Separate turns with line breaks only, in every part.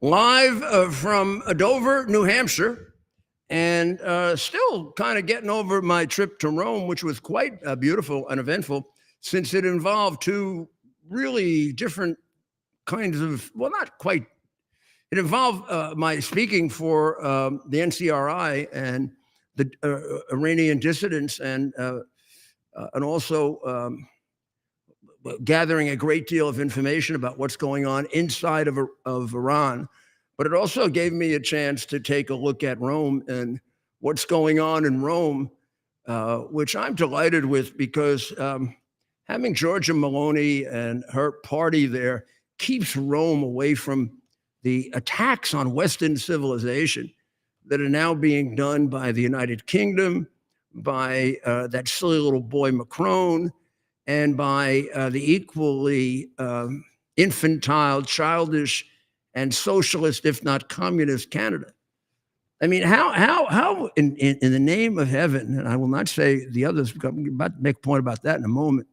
Live from Dover, New Hampshire, and still kind of getting over my trip to Rome, which was quite beautiful and eventful, since it involved two really different kinds of, well, not quite. It involved my speaking for the NCRI and the Iranian dissidents, and also gathering a great deal of information about what's going on inside of Iran. But it also gave me a chance to take a look at Rome and what's going on in Rome, which I'm delighted with, because having Giorgia Meloni and her party there keeps Rome away from the attacks on Western civilization that are now being done by the United Kingdom, by that silly little boy Macron, and by the equally infantile, childish, and socialist, if not communist, Canada. I mean, how in the name of heaven, and I will not say the others, I'm about to make a point about that in a moment,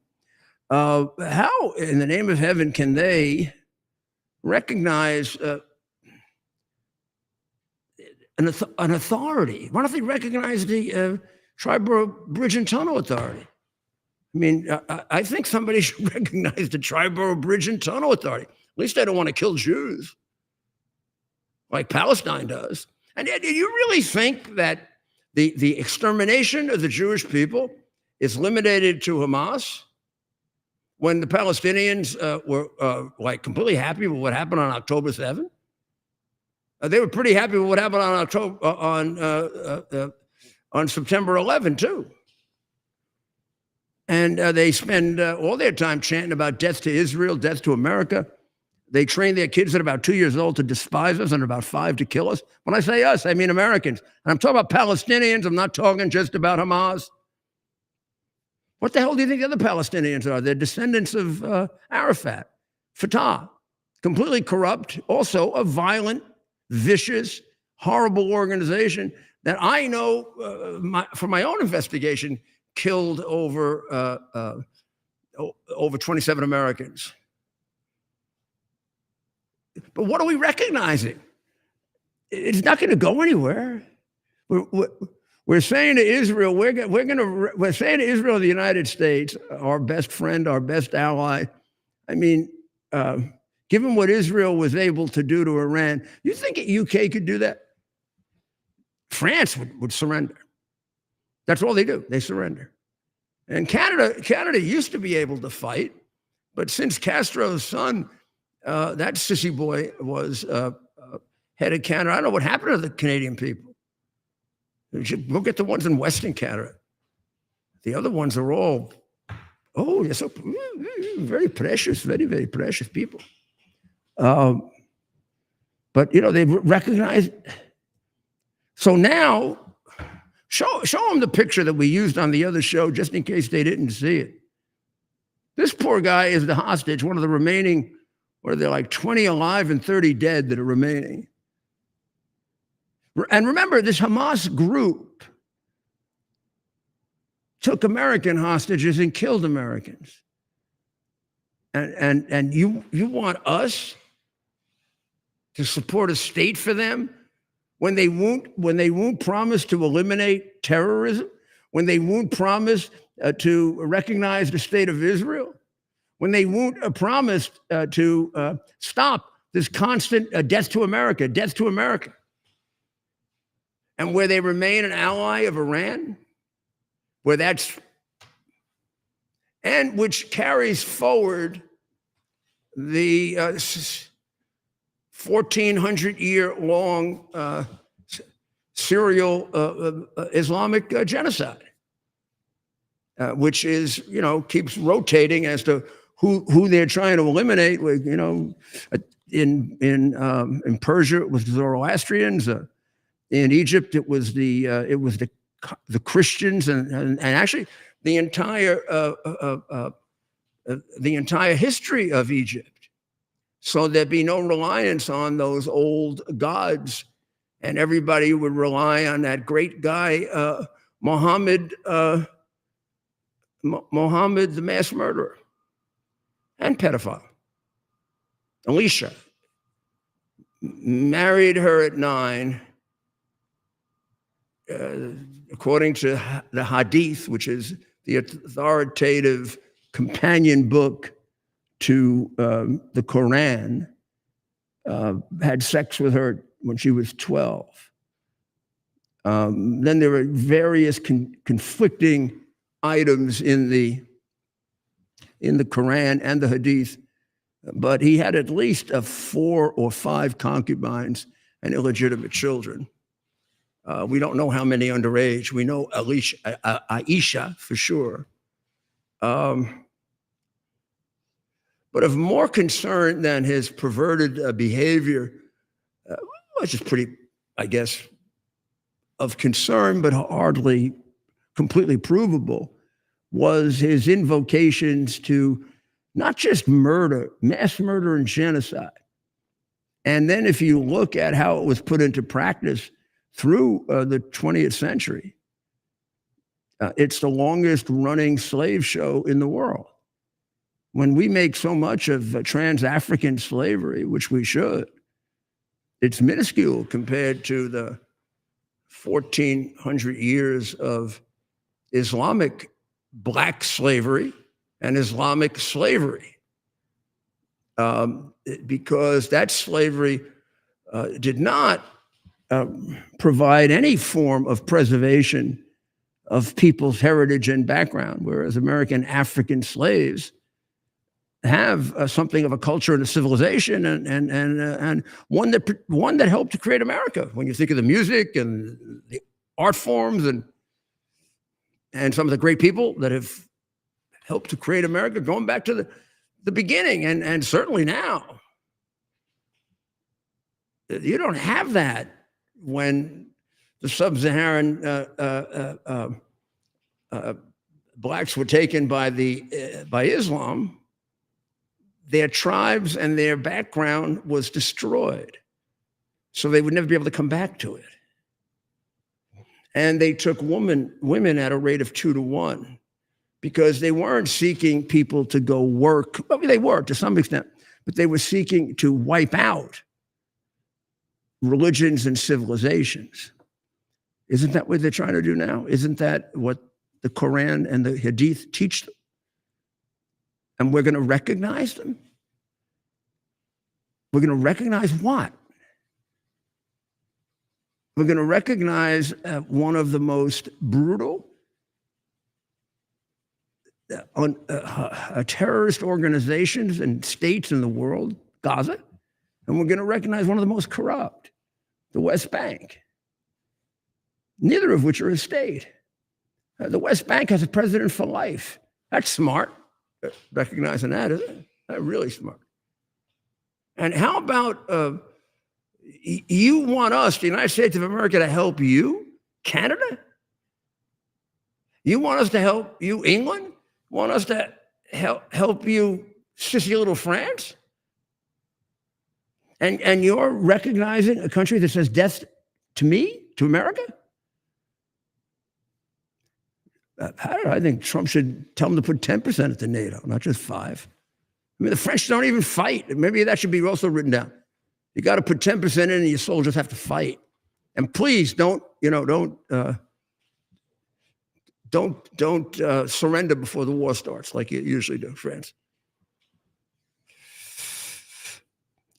how in the name of heaven can they recognize an authority? Why don't they recognize the Triborough Bridge and Tunnel Authority? I mean, I think somebody should recognize the Triborough Bridge and Tunnel Authority. At least they don't want to kill Jews like Palestine does. And do you really think that the extermination of the Jewish people is limited to Hamas, when the Palestinians were like completely happy with what happened on October 7th? They were pretty happy with what happened on September 11th too. And they spend all their time chanting about death to Israel, death to America. They train their kids at about 2 years old to despise us and about 5 to kill us. When I say us, I mean Americans. And I'm talking about Palestinians. I'm not talking just about Hamas. What the hell do you think the other Palestinians are? They're descendants of Arafat, Fatah, completely corrupt, also a violent, vicious, horrible organization that I know from my own investigation killed over 27 Americans. But what are we recognizing? It's not going to go anywhere. We're saying to Israel, we're saying to Israel, the United States, our best friend, our best ally. I mean, given what Israel was able to do to Iran, you think the UK could do that? France would surrender. That's all they do. They surrender. And Canada used to be able to fight, but since Castro's son, that sissy boy, was head of Canada, I don't know what happened to the Canadian people. Look at the ones in Western Canada. The other ones are all, they're so very precious, very, very precious people. But, they recognize. So now, show them the picture that we used on the other show, just in case they didn't see it. This poor guy is the hostage, one of the remaining, what are there, like 20 alive and 30 dead that are remaining. And remember, this Hamas group took American hostages and killed Americans. And you want us to support a state for them when they won't promise to eliminate terrorism, when they won't promise to recognize the state of Israel, when they won't promise to stop this constant death to America, death to America, and where they remain an ally of Iran, where that's, and which carries forward the 1,400-year-long serial Islamic genocide, which is, keeps rotating as to who they're trying to eliminate. In Persia it was the Zoroastrians, in Egypt it was the Christians, and actually the entire history of Egypt. So there'd be no reliance on those old gods, and everybody would rely on that great guy, Muhammad, the mass murderer and pedophile, Elisha. married her at 9, according to the Hadith, which is the authoritative companion book to the Quran, had sex with her when she was 12. Then there were various conflicting items in the Quran and the Hadith, but he had at least 4 or 5 concubines and illegitimate children. We don't know how many underage. We know Aisha for sure. But of more concern than his perverted behavior, which is pretty, I guess, of concern, but hardly completely provable, was his invocations to not just murder, mass murder and genocide. And then if you look at how it was put into practice through the 20th century, it's the longest running slave show in the world. When we make so much of trans-African slavery, which we should, it's minuscule compared to the 1,400 years of Islamic black slavery and Islamic slavery, because that slavery did not provide any form of preservation of people's heritage and background, whereas American African slaves have something of a culture and a civilization, and one that helped to create America. When you think of the music and the art forms and some of the great people that have helped to create America, going back to the beginning, and certainly now, you don't have that when the sub-Saharan blacks were taken by Islam. Their tribes and their background was destroyed, so they would never be able to come back to it. And they took women at a rate of 2 to 1, because they weren't seeking people to go work. Well, they were to some extent, but they were seeking to wipe out religions and civilizations. Isn't that what they're trying to do now? Isn't that what the Quran and the Hadith teach them? And we're going to recognize them? We're going to recognize what? We're going to recognize one of the most brutal terrorist organizations and states in the world, Gaza, and we're going to recognize one of the most corrupt, the West Bank, neither of which are a state. The West Bank has a president for life. That's smart, recognizing that, isn't it? That's really smart. And how about you want us, the United States of America, to help you, Canada? You want us to help you, England? Want us to help you, sissy little France? And you're recognizing a country that says death to me, to America? I think Trump should tell them to put 10% at the NATO, not just 5. I mean, the French don't even fight. Maybe that should be also written down. You got to put 10% in, and your soldiers have to fight. And please don't surrender before the war starts, like you usually do, France.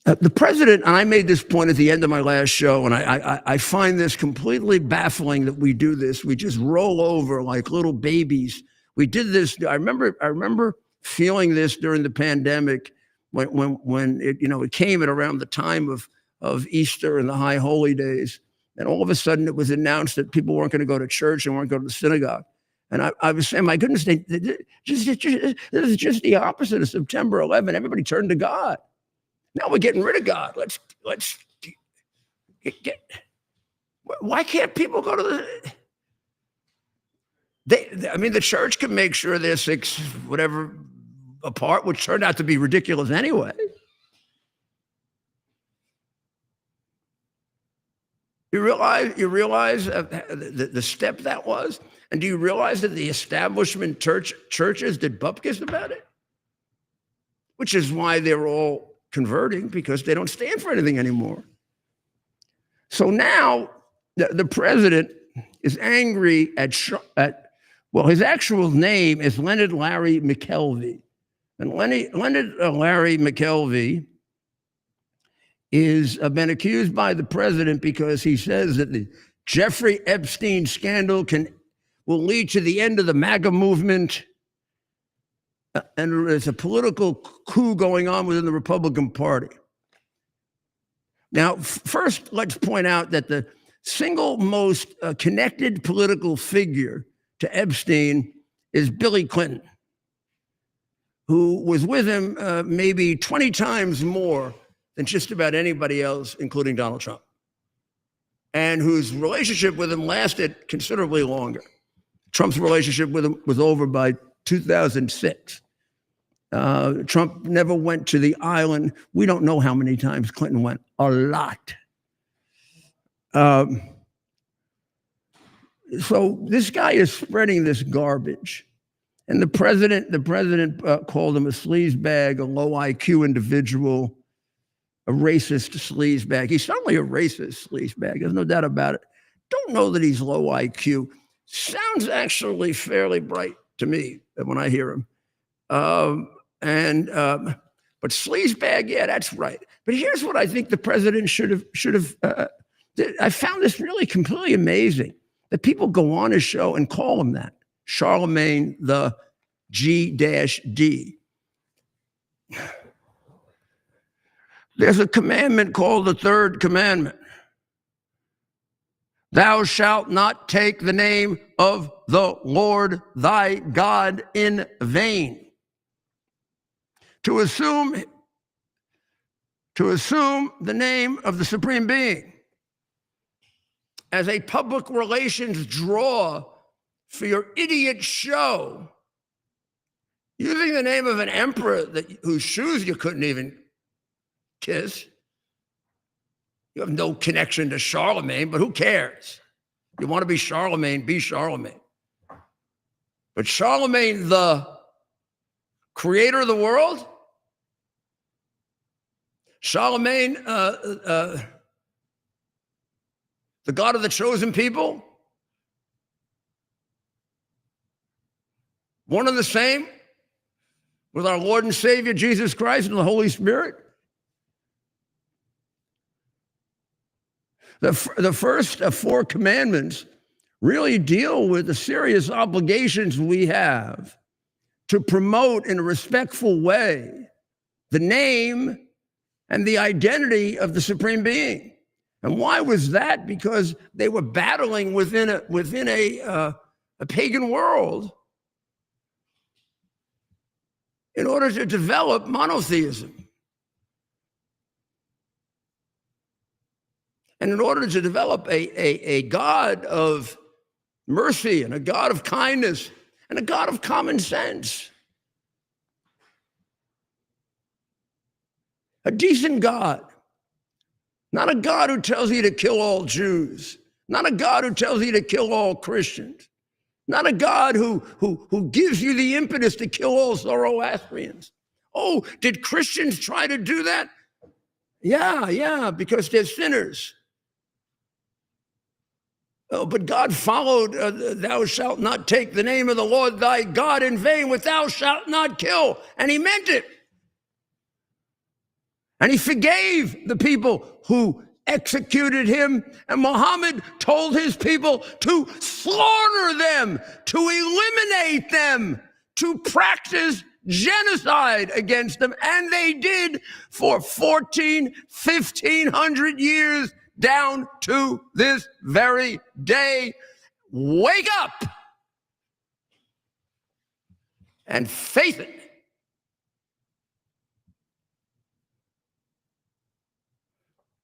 The president, and I made this point at the end of my last show, and I find this completely baffling that we do this. We just roll over like little babies. We did this. I remember feeling this during the pandemic when it came at around the time of Easter and the High Holy Days, and all of a sudden it was announced that people weren't going to go to church and weren't going to the synagogue. And I was saying, my goodness, this is just the opposite of September 11. Everybody turned to God. Now we're getting rid of God. Let's get. Why can't people go to the church can make sure they're 6 whatever apart, which turned out to be ridiculous anyway. You realize the step that was? And do you realize that the establishment churches did bupkis about it? Which is why they're all converting, because they don't stand for anything anymore. So now the president is angry well, his actual name is Leonard Larry McKelvey. And Leonard Larry McKelvey is been accused by the president because he says that the Jeffrey Epstein scandal will lead to the end of the MAGA movement. And there's a political coup going on within the Republican Party. Now, first, let's point out that the single most connected political figure to Epstein is Billy Clinton, who was with him maybe 20 times more than just about anybody else, including Donald Trump, and whose relationship with him lasted considerably longer. Trump's relationship with him was over by 2006. Trump never went to the island. We don't know how many times Clinton went. A lot. So this guy is spreading this garbage. And the president called him a sleazebag, a low IQ individual, a racist sleazebag. He's certainly a racist sleazebag. There's no doubt about it. Don't know that he's low IQ. Sounds actually fairly bright to me when I hear him. But sleazebag, yeah, that's right. But here's what I think the president should have. I found this really completely amazing that people go on his show and call him that, Charlemagne the G-D. There's a commandment called the third commandment. Thou shalt not take the name of the Lord thy God in vain. To assume the name of the Supreme Being as a public relations draw for your idiot show, using the name of an emperor whose shoes you couldn't even kiss. You have no connection to Charlemagne, but who cares? You want to be Charlemagne, be Charlemagne. But Charlemagne, the creator of the world, Charlemagne, the God of the chosen people, one and the same with our Lord and Savior, Jesus Christ, and the Holy Spirit. The first four commandments really deal with the serious obligations we have to promote in a respectful way the name and the identity of the Supreme Being. And why was that? Because they were battling within a pagan world in order to develop monotheism. And in order to develop a God of mercy and a God of kindness and a God of common sense. A decent God. Not a God who tells you to kill all Jews. Not a God who tells you to kill all Christians. Not a God who gives you the impetus to kill all Zoroastrians. Oh, did Christians try to do that? Yeah, because they're sinners. Oh, but God followed, thou shalt not take the name of the Lord thy God in vain with thou shalt not kill. And he meant it. And he forgave the people who executed him. And Muhammad told his people to slaughter them, to eliminate them, to practice genocide against them. And they did for 1,500 years down to this very day. Wake up and face it.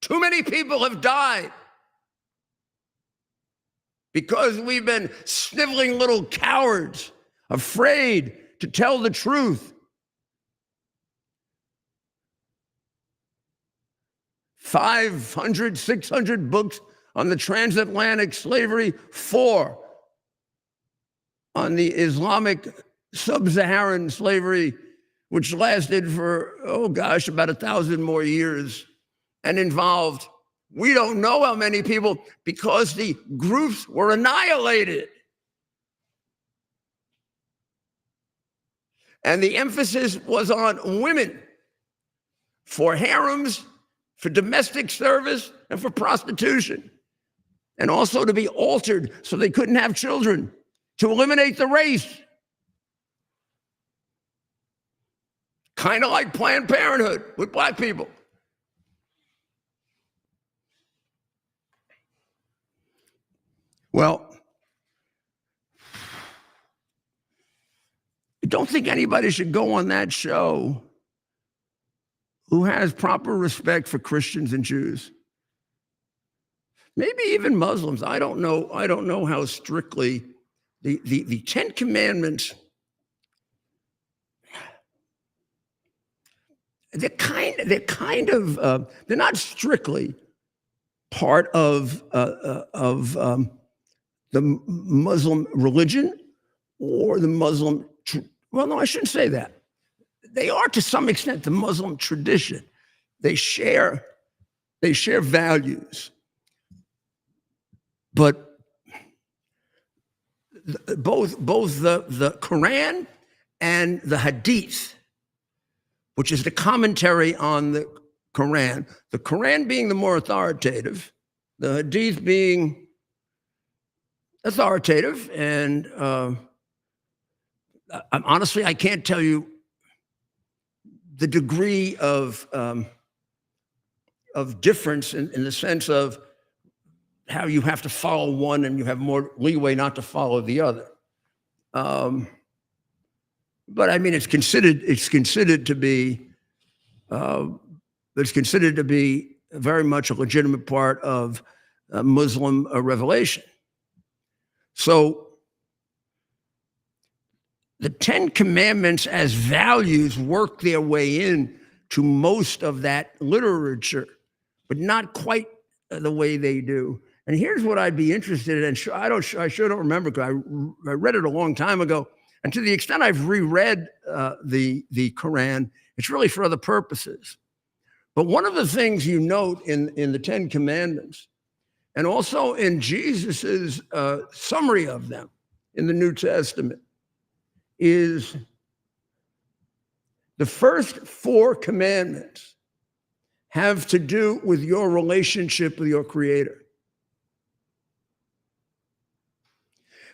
Too many people have died because we've been sniveling little cowards, afraid to tell the truth. 500, 600 books on the transatlantic slavery, 4 on the Islamic sub-Saharan slavery, which lasted for, about 1,000 more years and involved We don't know how many people, because the groups were annihilated. And the emphasis was on women for harems, for domestic service, and for prostitution. And also to be altered so they couldn't have children, to eliminate the race. Kind of like Planned Parenthood with black people. Well, I don't think anybody should go on that show who has proper respect for Christians and Jews. Maybe even Muslims. I don't know how strictly the Ten Commandments, they're not strictly part of the Muslim religion or the Muslim. Well, no, I shouldn't say that. They are to some extent the Muslim tradition. They share values, but both the Quran and the Hadith, which is the commentary on the Quran being the more authoritative, the Hadith being authoritative, and honestly, I can't tell you the degree of difference in the sense of how you have to follow one and you have more leeway not to follow the other. But I mean, it's considered to be very much a legitimate part of Muslim revelation. So the Ten Commandments as values work their way in to most of that literature, but not quite the way they do. And here's what I'd be interested in. I sure don't remember because I read it a long time ago. And to the extent I've reread the Quran, it's really for other purposes. But one of the things you note in the Ten Commandments, and also in Jesus's summary of them in the New Testament, is the first 4 commandments have to do with your relationship with your Creator.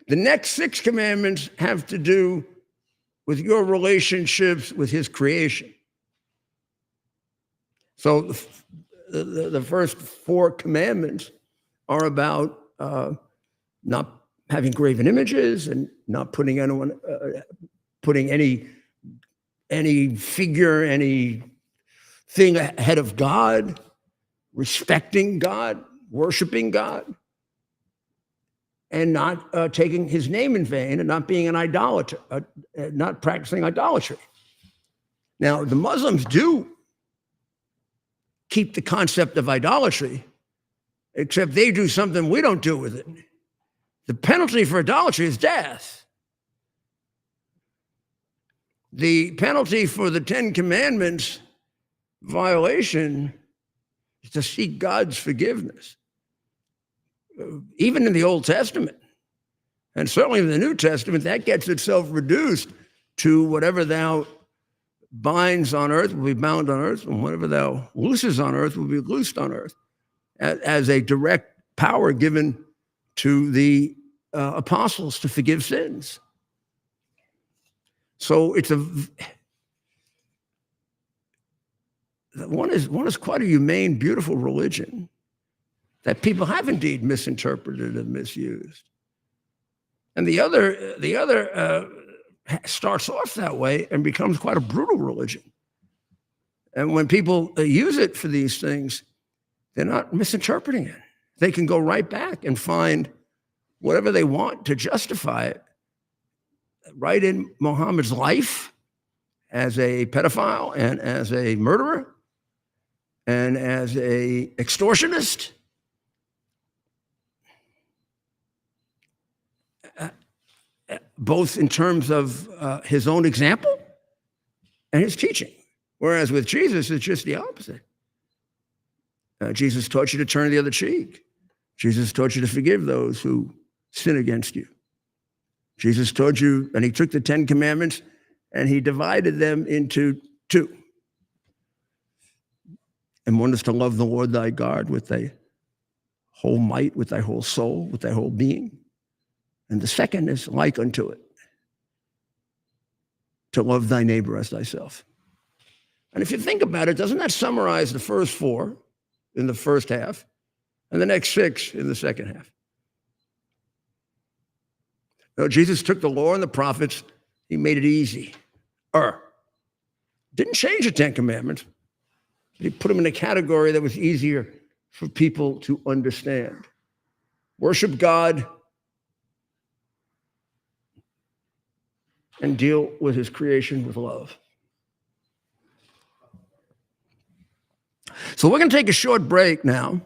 The next 6 commandments have to do with your relationships with His creation. So the first 4 commandments are about not having graven images and not putting any figure, anything ahead of God, respecting God, worshiping God, and not taking His name in vain, and not being an idolater, not practicing idolatry. Now, the Muslims do keep the concept of idolatry, except they do something we don't do with it. The penalty for idolatry is death. The penalty for the Ten Commandments violation is to seek God's forgiveness. Even in the Old Testament, and certainly in the New Testament, that gets itself reduced to whatever thou binds on earth will be bound on earth, and whatever thou looses on earth will be loosed on earth, as a direct power given to the apostles to forgive sins. So it's one is quite a humane, beautiful religion that people have indeed misinterpreted and misused. And the other starts off that way and becomes quite a brutal religion. And when people use it for these things, they're not misinterpreting it. They can go right back and find whatever they want to justify it, right in Muhammad's life as a pedophile and as a murderer and as a extortionist. Both in terms of his own example and his teaching. Whereas with Jesus, it's just the opposite. Jesus taught you to turn the other cheek. Jesus taught you to forgive those who sin against you. Jesus taught you, and he took the 10 commandments and he divided them into 2. And one is to love the Lord thy God with thy whole might, with thy whole soul, with thy whole being. And the second is like unto it, to love thy neighbor as thyself. And if you think about it, doesn't that summarize the first 4 in the first half and the next 6 in the second half? No, Jesus took the law and the prophets, he made it easy. Didn't change the 10 commandments. He put them in a category that was easier for people to understand. Worship God and deal with his creation with love. So we're going to take a short break now.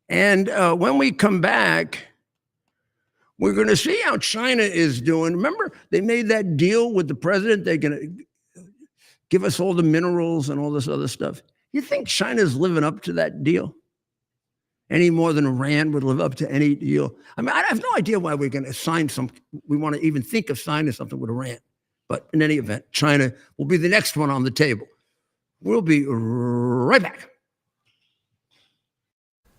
And when we come back, we're going to see how China is doing. Remember, they made that deal with the president. They're going to give us all the minerals and all this other stuff. You think China's living up to that deal? Any more than Iran would live up to any deal? I mean, I have no idea why we're going to sign we want to even think of signing something with Iran. But in any event, China will be the next one on the table. We'll be right back.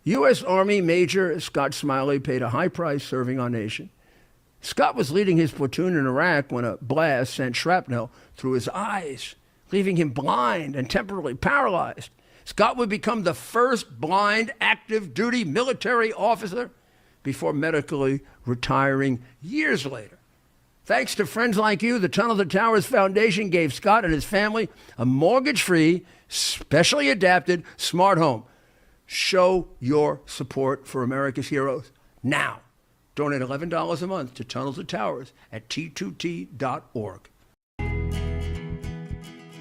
U.S. Army Major Scott Smiley paid a high price serving our nation. Scott was leading his platoon in Iraq when a blast sent shrapnel through his eyes, leaving him blind and temporarily paralyzed. Scott would become the first blind active duty military officer before medically retiring years later. Thanks to friends like you, the Tunnel to Towers Foundation gave Scott and his family a mortgage-free, specially adapted smart home. Show your support for America's heroes now. Donate $11 a month to Tunnel to Towers at T2T.org.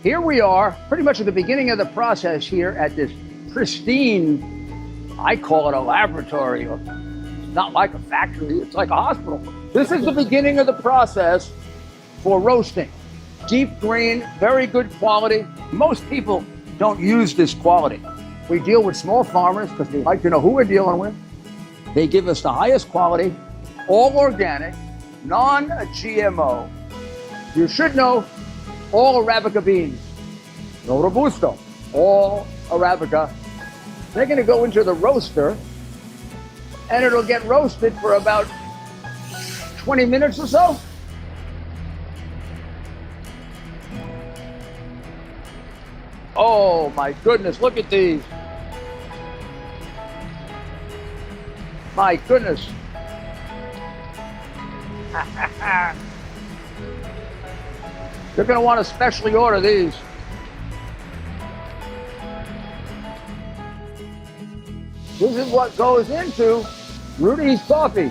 Here we are, pretty much at the beginning of the process here at this pristine, I call it a laboratory. It's not like a factory, it's like a hospital. This is the beginning of the process for roasting. Deep grain, very good quality. Most people don't use this quality. We deal with small farmers because they like to know who we're dealing with. They give us the highest quality, all organic, non-GMO. You should know all Arabica beans, no Robusto, all Arabica. They're going to go into the roaster and it'll get roasted for about 20 minutes or so. Oh my goodness, look at these. My goodness. You're going to want to specially order these. This is what goes into Rudy's coffee.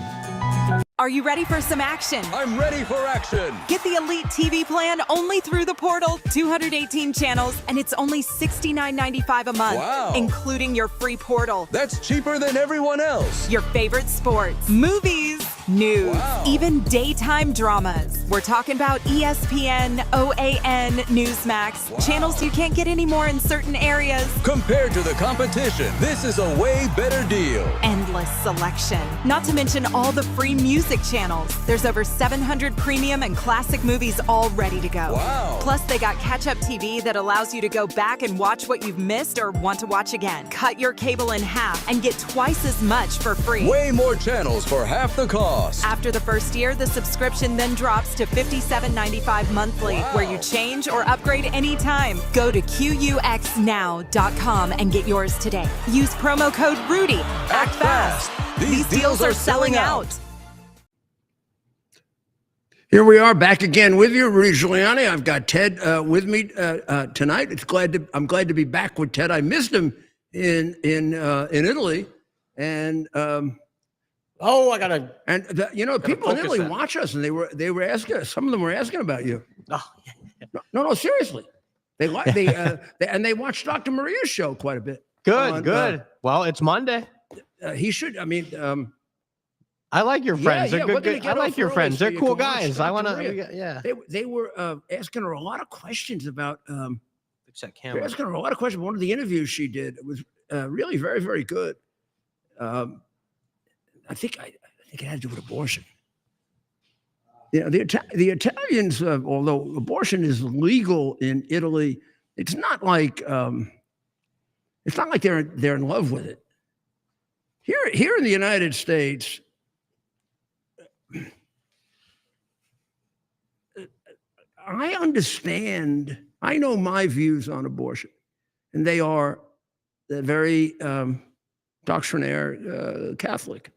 Are you ready for some action?
I'm ready for action.
Get the Elite TV plan only through the portal. 218 channels, and it's only $69.95 a month,
Wow.
including your free portal.
That's cheaper than everyone else.
Your favorite sports, movies, news,
Wow.
even daytime dramas. We're talking about ESPN, OAN, Newsmax,
Wow.
channels you can't get anymore in certain areas.
Compared to the competition, this is a way better deal.
Endless selection. Not to mention all the free music channels. There's over 700 premium and classic movies all ready to go.
Wow.
Plus, they got catch-up TV that allows you to go back and watch what you've missed or want to watch again. Cut your cable in half and get twice as much for free.
Way more channels for half the cost.
After the first year, the subscription then drops to $57.95 monthly,
Wow.
where you change or upgrade anytime. Go to QUXNow.com and get yours today. Use promo code RUDY. Act fast. These deals are selling out.
Here we are back again with you, Rudy Giuliani. I've got Ted with me tonight. I'm glad to be back with Ted. I missed him in Italy, and
Oh, I gotta.
and people in
focus
Italy
that.
watch us, and they were asking. Some of them were asking about you.
Oh,
No, seriously. They watch Dr. Maria's show quite a bit.
good, good. Well, it's Monday.
He should. I mean,
I like your friends. They're
we're
good.
gonna
I
get
like
off
your
early
friends.
so
They're
you
cool
can watch
guys. I
Dr.
want
Maria.
to. Yeah.
they were asking her a lot of questions about.
Fix that
They're
camera.
asking her a lot of questions. One of the interviews she did was really very, very good. I think it had to do with abortion. You know, the Italians, although abortion is legal in Italy, it's not like they're in love with it. Here in the United States, I understand. I know my views on abortion, and they're very doctrinaire Catholic.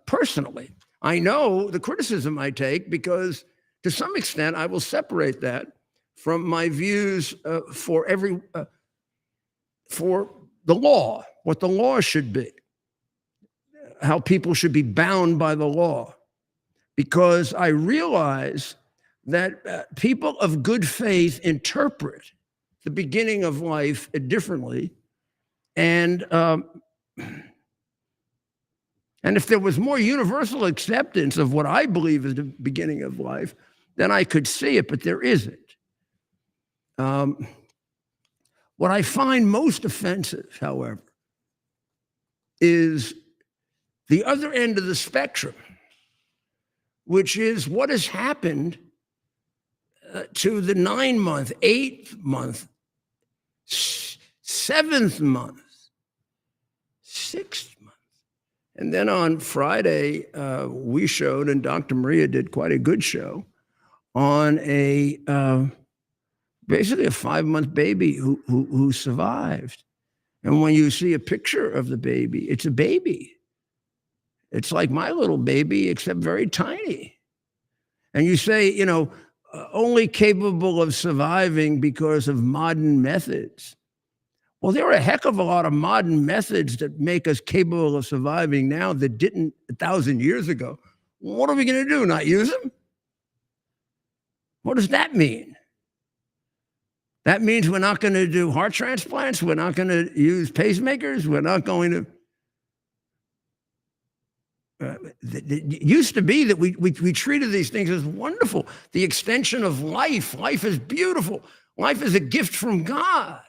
Personally, I know the criticism I take because, to some extent, I will separate that from my views for the law, what the law should be, how people should be bound by the law, because I realize that people of good faith interpret the beginning of life differently, and if there was more universal acceptance of what I believe is the beginning of life, then I could see it, but there isn't. What I find most offensive, however, is the other end of the spectrum, which is what has happened to the 9-month, 8th month, 7th month, 6th month. And then on Friday, we showed, and Dr. Maria did quite a good show, on basically a 5-month baby who survived. And when you see a picture of the baby, it's a baby. It's like my little baby, except very tiny. And you say, you know, only capable of surviving because of modern methods. Well, there are a heck of a lot of modern methods that make us capable of surviving now that didn't 1,000 years ago. What are we going to do? Not use them? What does that mean? That means we're not going to do heart transplants. We're not going to use pacemakers. We're not going to. It used to be that we treated these things as wonderful. The extension of life. Life is beautiful. Life is a gift from God.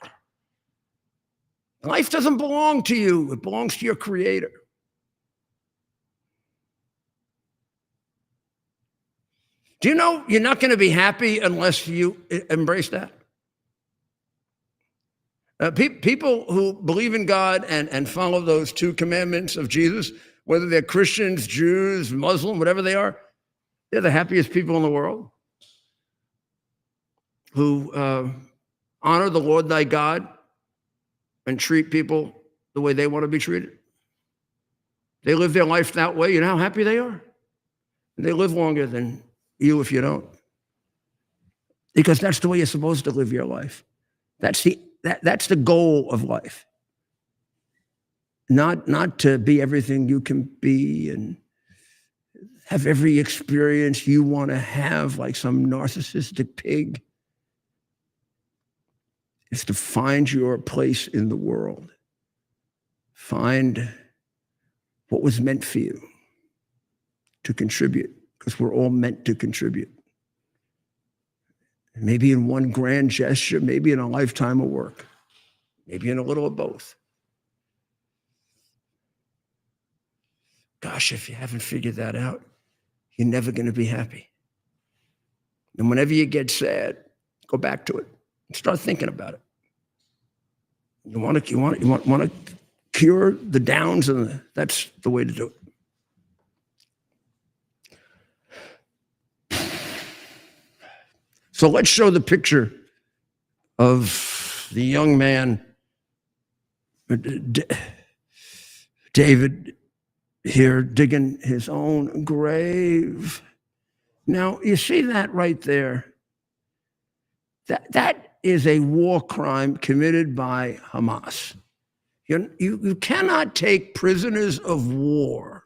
Life doesn't belong to you. It belongs to your Creator. Do you know you're not going to be happy unless you embrace that? People who believe in God and follow those 2 commandments of Jesus, whether they're Christians, Jews, Muslim, whatever they are, they're the happiest people in the world, who honor the Lord thy God and treat people the way they want to be treated. They live their life that way. You know how happy they are? They live longer than you if you don't. Because that's the way you're supposed to live your life. That's the goal of life. Not to be everything you can be and have every experience you want to have like some narcissistic pig. It's to find your place in the world. Find what was meant for you to contribute, because we're all meant to contribute. Maybe in one grand gesture, maybe in a lifetime of work, maybe in a little of both. Gosh, if you haven't figured that out, you're never going to be happy. And whenever you get sad, go back to it and start thinking about it. You want to cure the downs, and that's the way to do it. So let's show the picture of the young man, David, here digging his own grave. Now, you see that right there? That is a war crime committed by Hamas. You cannot take prisoners of war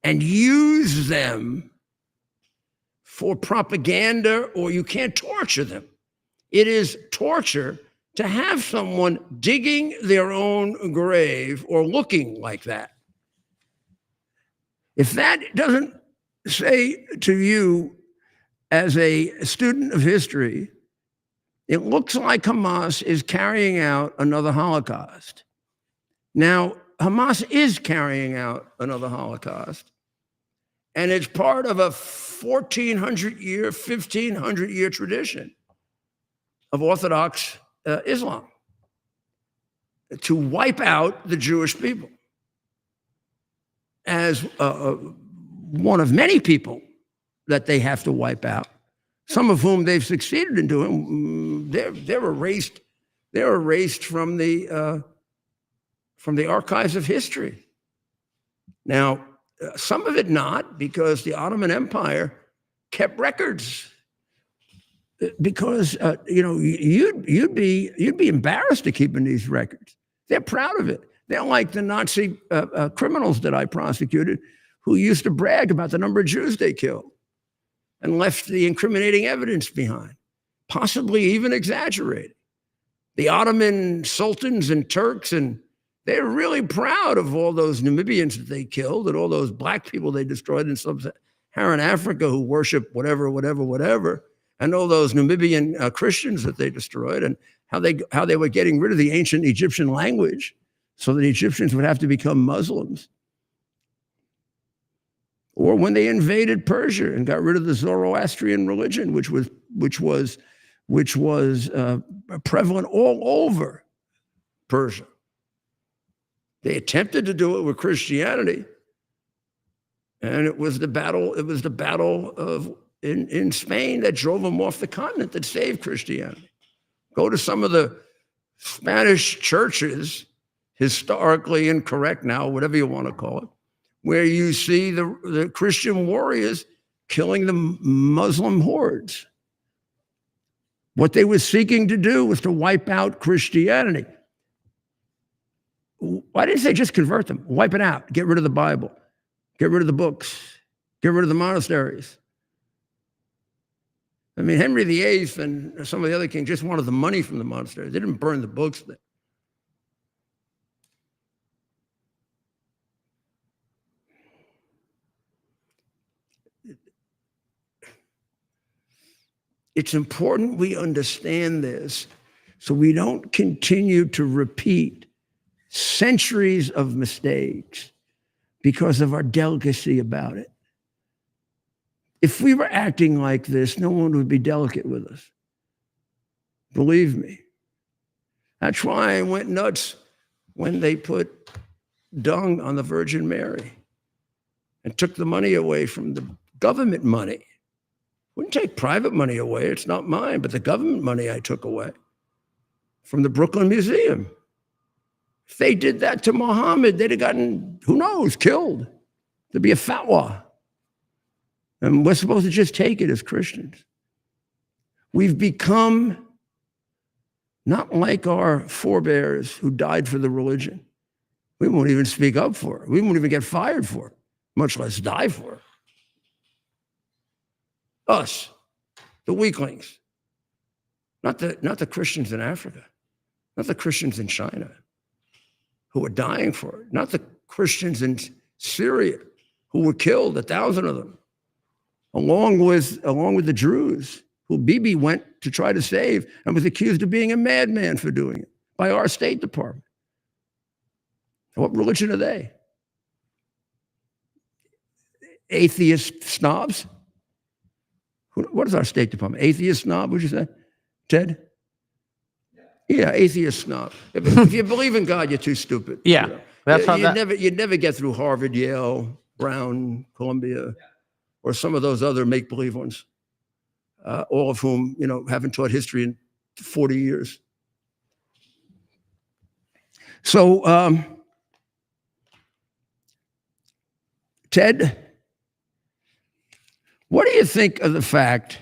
and use them for propaganda, or you can't torture them. It is torture to have someone digging their own grave or looking like that. If that doesn't say to you as a student of history, it looks like Hamas is carrying out another Holocaust. Now, Hamas is carrying out another Holocaust, and it's part of a 1,400-year, 1,500-year tradition of Orthodox Islam to wipe out the Jewish people as one of many people that they have to wipe out, some of whom they've succeeded in doing. They're erased. They're erased from the archives of history. Now, some of it not, because the Ottoman Empire kept records. Because you'd be embarrassed to keep in these records. They're proud of it. They're like the Nazi criminals that I prosecuted, who used to brag about the number of Jews they killed and left the incriminating evidence behind, possibly even exaggerated. The Ottoman sultans and Turks, and they're really proud of all those Namibians that they killed and all those black people they destroyed in sub-Saharan Africa who worship whatever, and all those Namibian Christians that they destroyed, and how they were getting rid of the ancient Egyptian language so that Egyptians would have to become Muslims. Or when they invaded Persia and got rid of the Zoroastrian religion, which was prevalent all over Persia. They attempted to do it with Christianity, and it was the battle in Spain that drove them off the continent, that saved Christianity. Go to some of the Spanish churches, historically incorrect now, whatever you want to call it, where you see the Christian warriors killing the Muslim hordes. What they were seeking to do was to wipe out Christianity. Why didn't they just convert them? Wipe it out. Get rid of the Bible. Get rid of the books. Get rid of the monasteries. I mean, Henry VIII and some of the other kings just wanted the money from the monasteries. They didn't burn the books there. It's important we understand this so we don't continue to repeat centuries of mistakes because of our delicacy about it. If we were acting like this, no one would be delicate with us. Believe me. That's why I went nuts when they put dung on the Virgin Mary and took the money away from the government money. Wouldn't take private money away. It's not mine, but the government money I took away from the Brooklyn Museum. If they did that to Muhammad, they'd have gotten, who knows, killed. There'd be a fatwa. And we're supposed to just take it as Christians. We've become not like our forebears who died for the religion. We won't even speak up for it. We won't even get fired for it, much less die for it. Us, the weaklings, not the Christians in Africa, not the Christians in China who were dying for it, not the Christians in Syria who were killed, 1,000 of them, along with the Druze who Bibi went to try to save and was accused of being a madman for doing it by our State Department. What religion are they? Atheist snobs? What is our State Department? Atheist snob, would you say? Ted? Yeah, atheist snob. If you believe in God, you're too stupid.
Yeah.
You know?
That's
you'd never get through Harvard, Yale, Brown, Columbia, or some of those other make-believe ones, all of whom, haven't taught history in 40 years. So, Ted, what do you think of the fact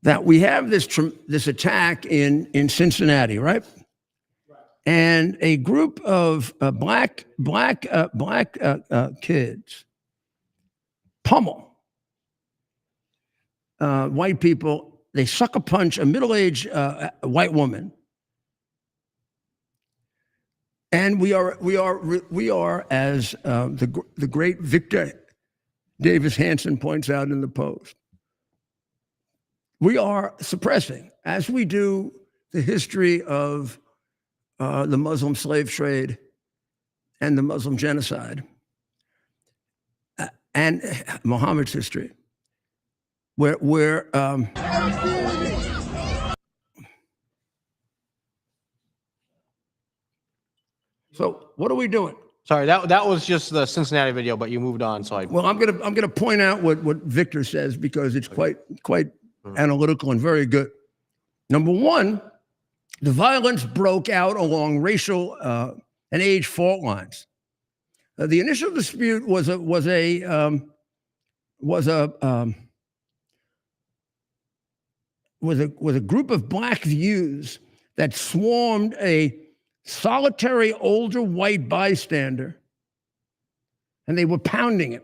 that we have this attack in Cincinnati, right? And a group of black kids pummel white people. They sucker punch a middle-aged white woman, and we are as the great Victor Davis Hanson points out in the Post, we are suppressing, as we do the history of the Muslim slave trade and the Muslim genocide and Muhammad's history, where so what are we doing?
Sorry, that was just the Cincinnati video, but you moved on. So
Well, I'm gonna point out what Victor says because it's quite analytical and very good. Number one, the violence broke out along racial and age fault lines. The initial dispute was a group of black views that swarmed a solitary older white bystander, and they were pounding him.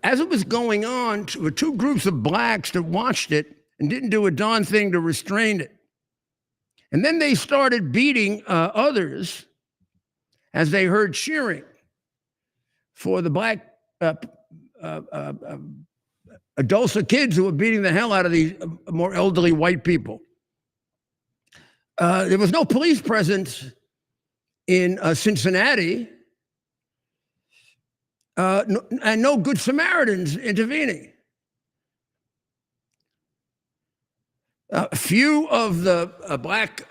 As it was going on, were two groups of blacks that watched it and didn't do a darn thing to restrain it. And then they started beating others as they heard cheering for the black adults or kids who were beating the hell out of these more elderly white people. There was no police presence in Cincinnati, and no good Samaritans intervening. A few of the black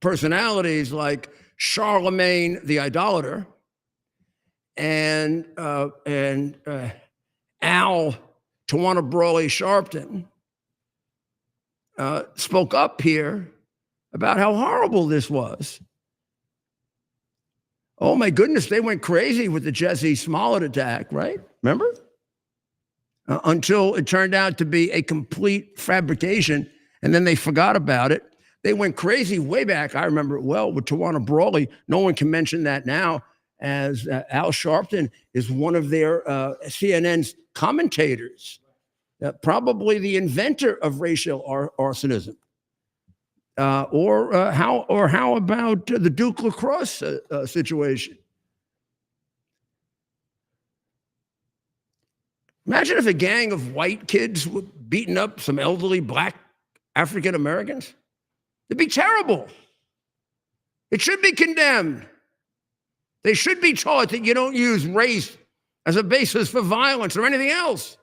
personalities like Charlemagne the Idolater and Al Tawana Brawley Sharpton spoke up here about how horrible this was. Oh my goodness, they went crazy with the Jesse Smollett attack, right? Remember? Until it turned out to be a complete fabrication, and then they forgot about it. They went crazy way back. I remember it well with Tawana Brawley. No one can mention that now, as Al Sharpton is one of their CNN's commentators, probably the inventor of racial arsonism. Or how about the Duke lacrosse situation? Imagine if a gang of white kids were beating up some elderly black African Americans. It'd be terrible. It should be condemned. They should be taught that you don't use race as a basis for violence or anything else.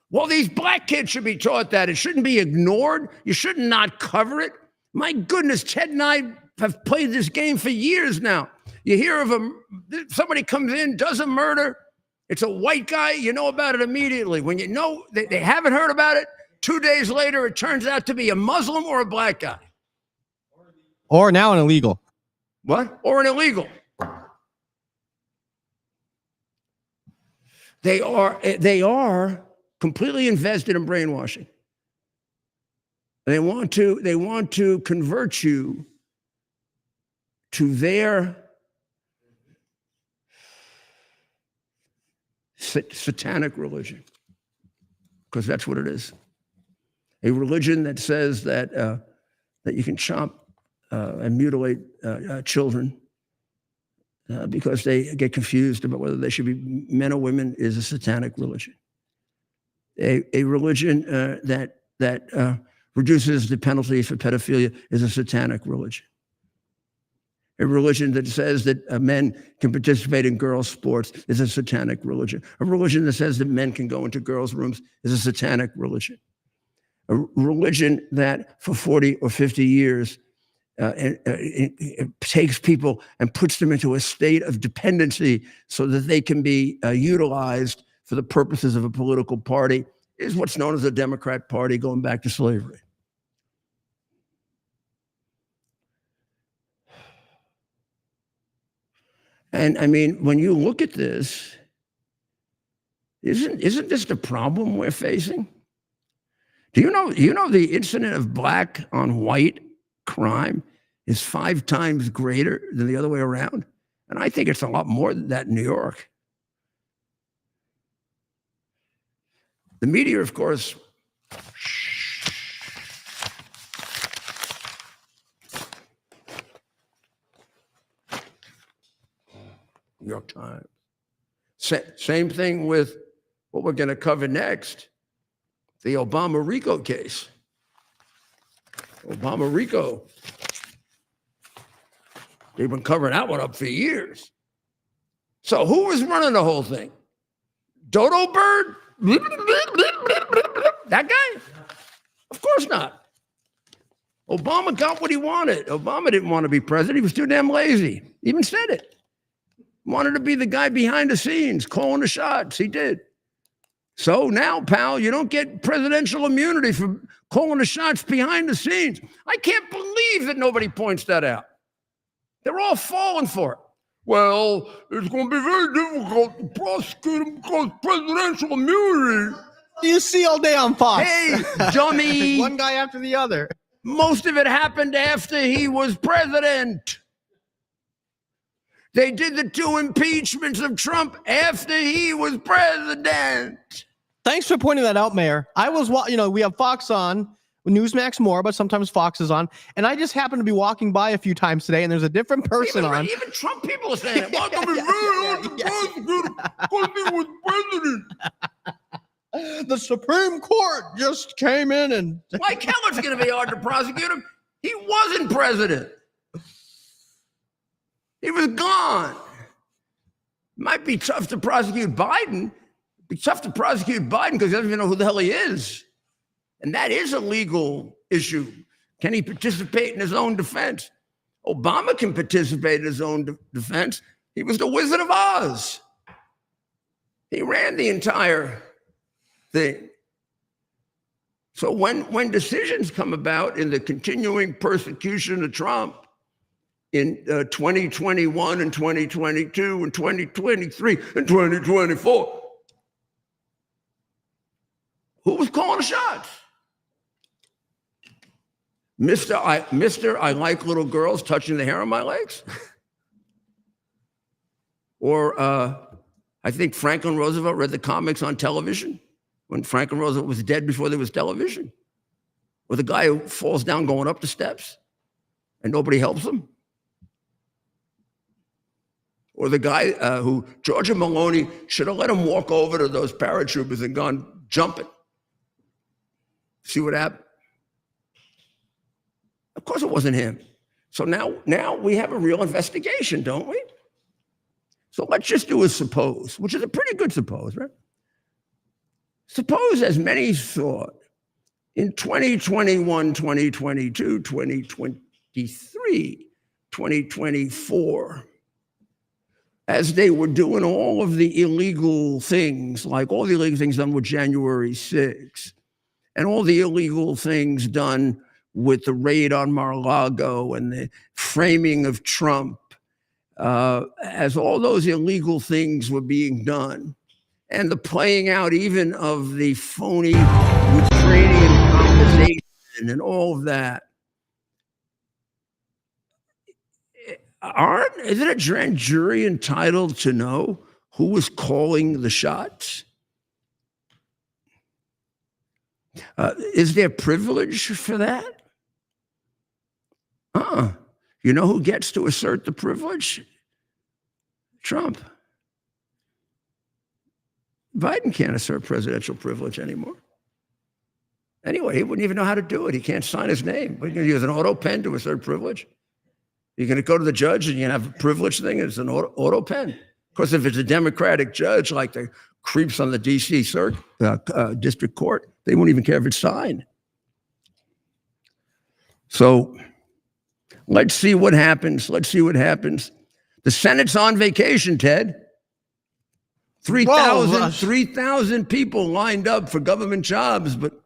Well, these black kids should be taught that. It shouldn't be ignored. You should not cover it. My goodness, Ted and I have played this game for years now. You hear of somebody comes in, does a murder. It's a white guy. You know about it immediately. When you know they haven't heard about it, 2 days later, it turns out to be a Muslim or a black guy.
Or now an illegal.
What? Or an illegal. They are completely invested in brainwashing. They want to convert you to their satanic religion, because that's what it is. A religion that says that you can chop and mutilate children because they get confused about whether they should be men or women is a satanic religion. A religion that reduces the penalty for pedophilia is a satanic religion. A religion that says that men can participate in girls' sports is a satanic religion. A religion that says that men can go into girls' rooms is a satanic religion. A religion that for 40 or 50 years it takes people and puts them into a state of dependency so that they can be utilized for the purposes of a political party is what's known as the Democrat Party, going back to slavery. And I mean, when you look at this, isn't this the problem we're facing? Do you know the incident of black on white crime is 5 times greater than the other way around? And I think it's a lot more than that in New York. The media, of course, New York Times. Same thing with what we're going to cover next, the Obama RICO case. Obama Rico. They've been covering that one up for years. So who was running the whole thing? Dodo Bird? That guy? Of course not. Obama got what he wanted. Obama didn't want to be president. He was too damn lazy. He even said it. Wanted to be the guy behind the scenes, calling the shots. He did. So now, pal, you don't get presidential immunity for calling the shots behind the scenes. I can't believe that nobody points that out. They're all falling for it. Well, it's going to be very difficult to prosecute him because presidential immunity.
You see all day on Fox.
Hey, dummy.
One guy after the other.
Most of it happened after he was president. They did the 2 impeachments of Trump after he was president.
Thanks for pointing that out, Mayor. I was, we have Fox on, Newsmax more, but sometimes Fox is on. And I just happened to be walking by a few times today, and there's a different person on.
Even Trump people are saying it. Well, it's very hard to prosecute him because he was president.
The Supreme Court just came in and...
Mike Heller's going to be hard to prosecute him. He wasn't president. He was gone. Might be tough to prosecute Biden. It'd be tough to prosecute Biden because he doesn't even know who the hell he is. And that is a legal issue. Can he participate in his own defense? Obama can participate in his own defense. He was the Wizard of Oz. He ran the entire thing. So when decisions come about in the continuing persecution of Trump in 2021 and 2022 and 2023 and 2024, who was calling the shots? Mr. I like little girls touching the hair on my legs? Or I think Franklin Roosevelt read the comics on television when Franklin Roosevelt was dead before there was television. Or the guy who falls down going up the steps and nobody helps him. Or the guy who, Georgia Maloney, should have let him walk over to those paratroopers and gone jumping. See what happened? Of course it wasn't him. So now we have a real investigation, don't we? So let's just do a suppose, which is a pretty good suppose, right? Suppose, as many thought, in 2021, 2022, 2023, 2024, as they were doing all of the illegal things, like all the illegal things done with January 6th, and all the illegal things done with the raid on Mar-a-Lago and the framing of Trump, as all those illegal things were being done, and the playing out even of the phony Ukrainian conversation and all of that, isn't a grand jury entitled to know who was calling the shots? Is there privilege for that? You know who gets to assert the privilege? Trump. Biden can't assert presidential privilege anymore. Anyway, he wouldn't even know how to do it. He can't sign his name. We're going to use an auto pen to assert privilege. You're going to go to the judge and you're going to have a privilege thing, and it's an auto pen. Of course, if it's a Democratic judge, like the creeps on the D.C. District Court, they won't even care if it's signed. So let's see what happens. Let's see what happens. The Senate's on vacation, Ted. 3,000 people lined up for government jobs, but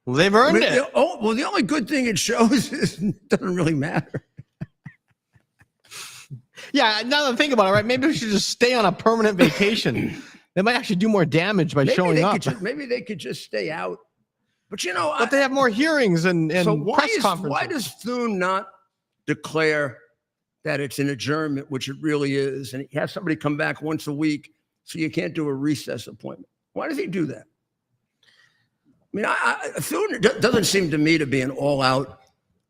they've earned it.
The only good thing it shows is it doesn't really matter.
Yeah, now that I think about it, right? Maybe we should just stay on a permanent vacation. They might actually do more damage by showing up.
Maybe they could just stay out. But
but they have more hearings and press conferences.
Why does Thune not declare that it's an adjournment, which it really is, and he has somebody come back once a week, so you can't do a recess appointment? Why does he do that? I mean, Thune doesn't seem to me to be an all-out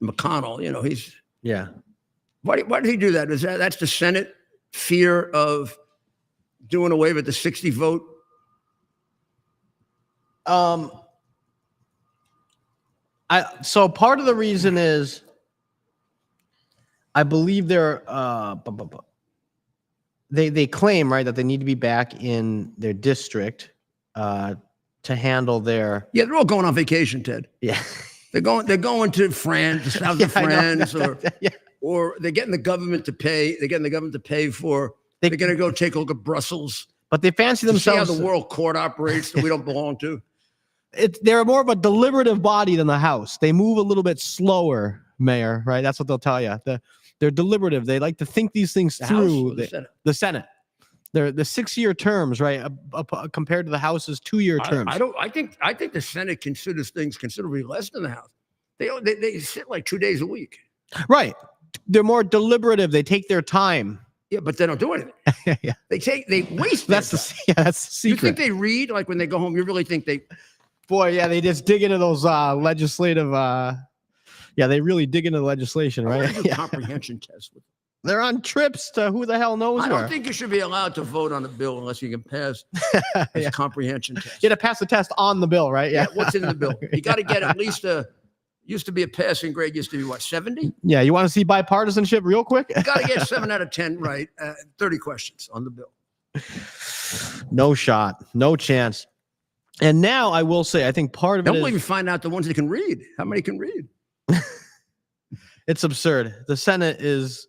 McConnell. He's Why did he do that? That's the Senate fear of doing away with the 60 vote?
So part of the reason is I believe they claim, right, that they need to be back in their district to handle their
Yeah, they're all going on vacation, Ted.
yeah.
They're going to France, the south
Yeah,
of
I know.
France,
Yeah.
or they're getting the government to pay. They're getting the government to pay for. They're going to go take a look at Brussels.
But they fancy
To see how
themselves.
the world court operates that we don't belong to.
They're more of a deliberative body than the House. They move a little bit slower, Mayor. Right? That's what they'll tell you. They're deliberative. They like to think these things
The
through.
House or the Senate?
The Senate. They're the 6-year terms, right? Compared to the House's 2-year terms.
I think the Senate considers things considerably less than the House. They sit like 2 days a week.
Right. They're more deliberative. They take their time.
Yeah, but they don't do anything.
Yeah.
They waste. That's
That's the secret.
You think they read like when they go home? You really think they?
Boy, yeah, they just dig into those legislative. Yeah, they really dig into the legislation,
I
right?
wanna do
Yeah.
comprehension tests with.
They're on trips to who the hell knows
I
where.
don't think you should be allowed to vote on a bill unless you can pass a
Yeah.
comprehension test.
You had to pass the test on the bill, right?
Yeah, what's in the bill? You got to get at least used to be a passing grade, used to be what, 70?
Yeah, you want to see bipartisanship real quick?
You got to get 7 out of 10 right. 30 questions on the bill.
No shot, no chance. And now I will say, I think part of
Don't
it
even
is
find out the ones that can read. How many can read?
it's absurd. The Senate is,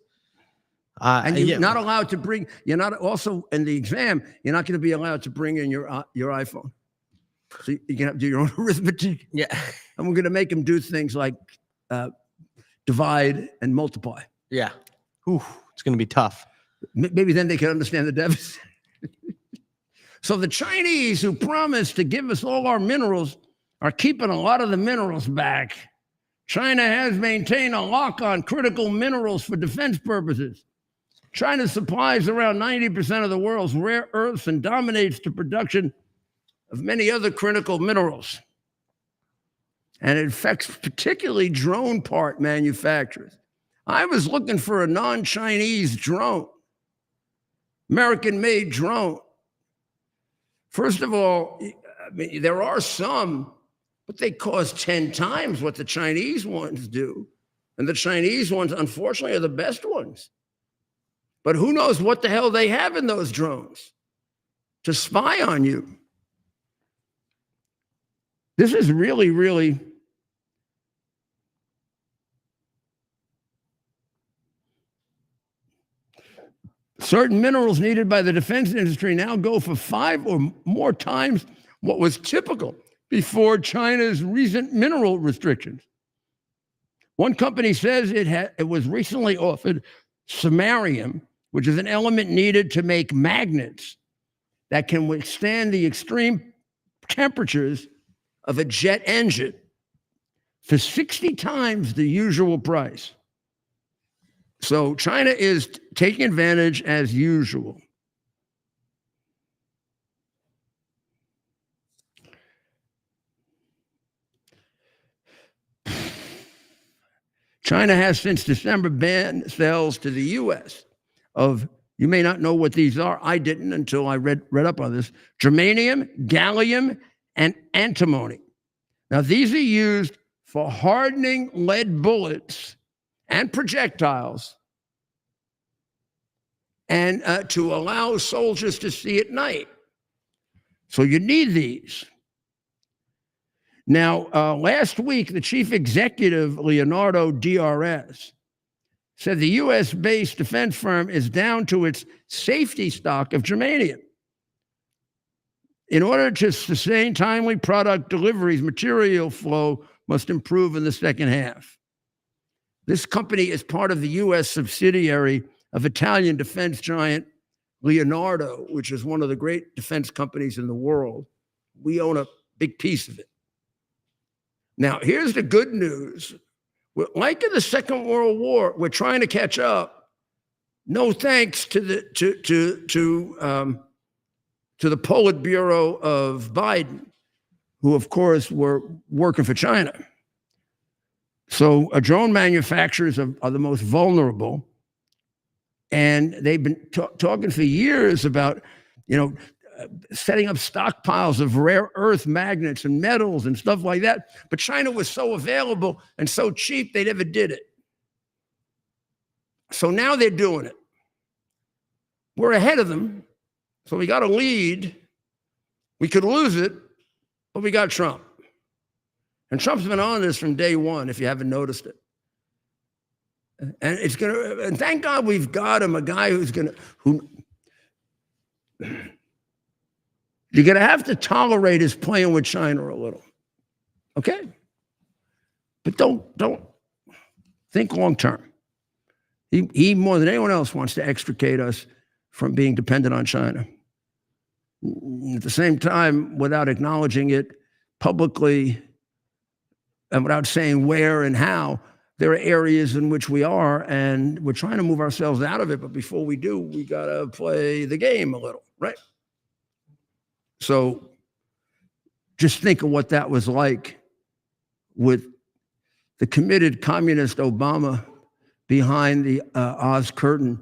And you're
yeah,
not allowed to bring. You're not also in the exam. You're not going to be allowed to bring in your iPhone. So you can have to do your own arithmetic.
yeah,
And we're going to make them do things like divide and multiply.
yeah. Ooh, it's going to be tough.
Maybe then they can understand the deficit. So the Chinese, who promised to give us all our minerals, are keeping a lot of the minerals back. China has maintained a lock on critical minerals for defense purposes. China supplies around 90% of the world's rare earths and dominates the production of many other critical minerals. And it affects particularly drone part manufacturers. I was looking for a non-Chinese drone, American-made drone. First of all, I mean, there are some, but they cost 10 times what the Chinese ones do. And the Chinese ones, unfortunately, are the best ones. But who knows what the hell they have in those drones to spy on you. This is really, really... Certain minerals needed by the defense industry now go for 5 or more times what was typical before China's recent mineral restrictions. One company says it was recently offered samarium, which is an element needed to make magnets that can withstand the extreme temperatures of a jet engine, for 60 times the usual price. So China is taking advantage as usual. China has since December banned sales to the U.S. of, you may not know what these are. I didn't until I read up on this. Germanium, gallium, and antimony. Now, these are used for hardening lead bullets and projectiles, and to allow soldiers to see at night. So you need these. Now, last week, the chief executive, Leonardo DRS, said the U.S.-based defense firm is down to its safety stock of germanium. In order to sustain timely product deliveries, material flow must improve in the second half. This company is part of the U.S. subsidiary of Italian defense giant Leonardo, which is one of the great defense companies in the world. We own a big piece of it. Now, here's the good news. Like in the Second World War, we're trying to catch up. No thanks to the Politburo of Biden, who, of course, were working for China. So drone manufacturers are the most vulnerable. And they've been talking for years about, setting up stockpiles of rare earth magnets and metals and stuff like that. But China was so available and so cheap, they never did it. So now they're doing it. We're ahead of them. So we got a lead. We could lose it, but we got Trump. And Trump's been on this from day one, if you haven't noticed it. And it's going to, and thank God we've got him, a guy who's going to, you're going to have to tolerate his playing with China a little. Okay? But don't think long term. He more than anyone else wants to extricate us from being dependent on China. At the same time, without acknowledging it publicly and without saying where and how, there are areas in which we are, and we're trying to move ourselves out of it. But before we do, we got to play the game a little, right? So just think of what that was like with the committed communist Obama behind the Oz curtain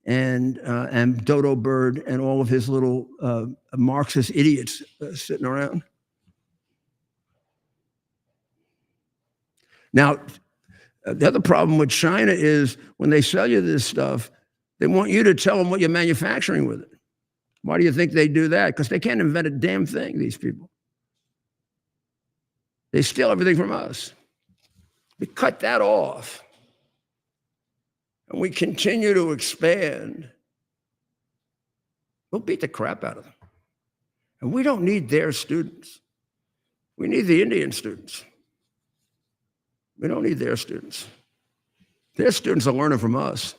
and Dodo Bird and all of his little Marxist idiots sitting around. Now, the other problem with China is when they sell you this stuff, they want you to tell them what you're manufacturing with it. Why do you think they do that? Because they can't invent a damn thing, these people. They steal everything from us. We cut that off. And we continue to expand. We'll beat the crap out of them. And we don't need their students. We need the Indian students. We don't need their students. Their students are learning from us.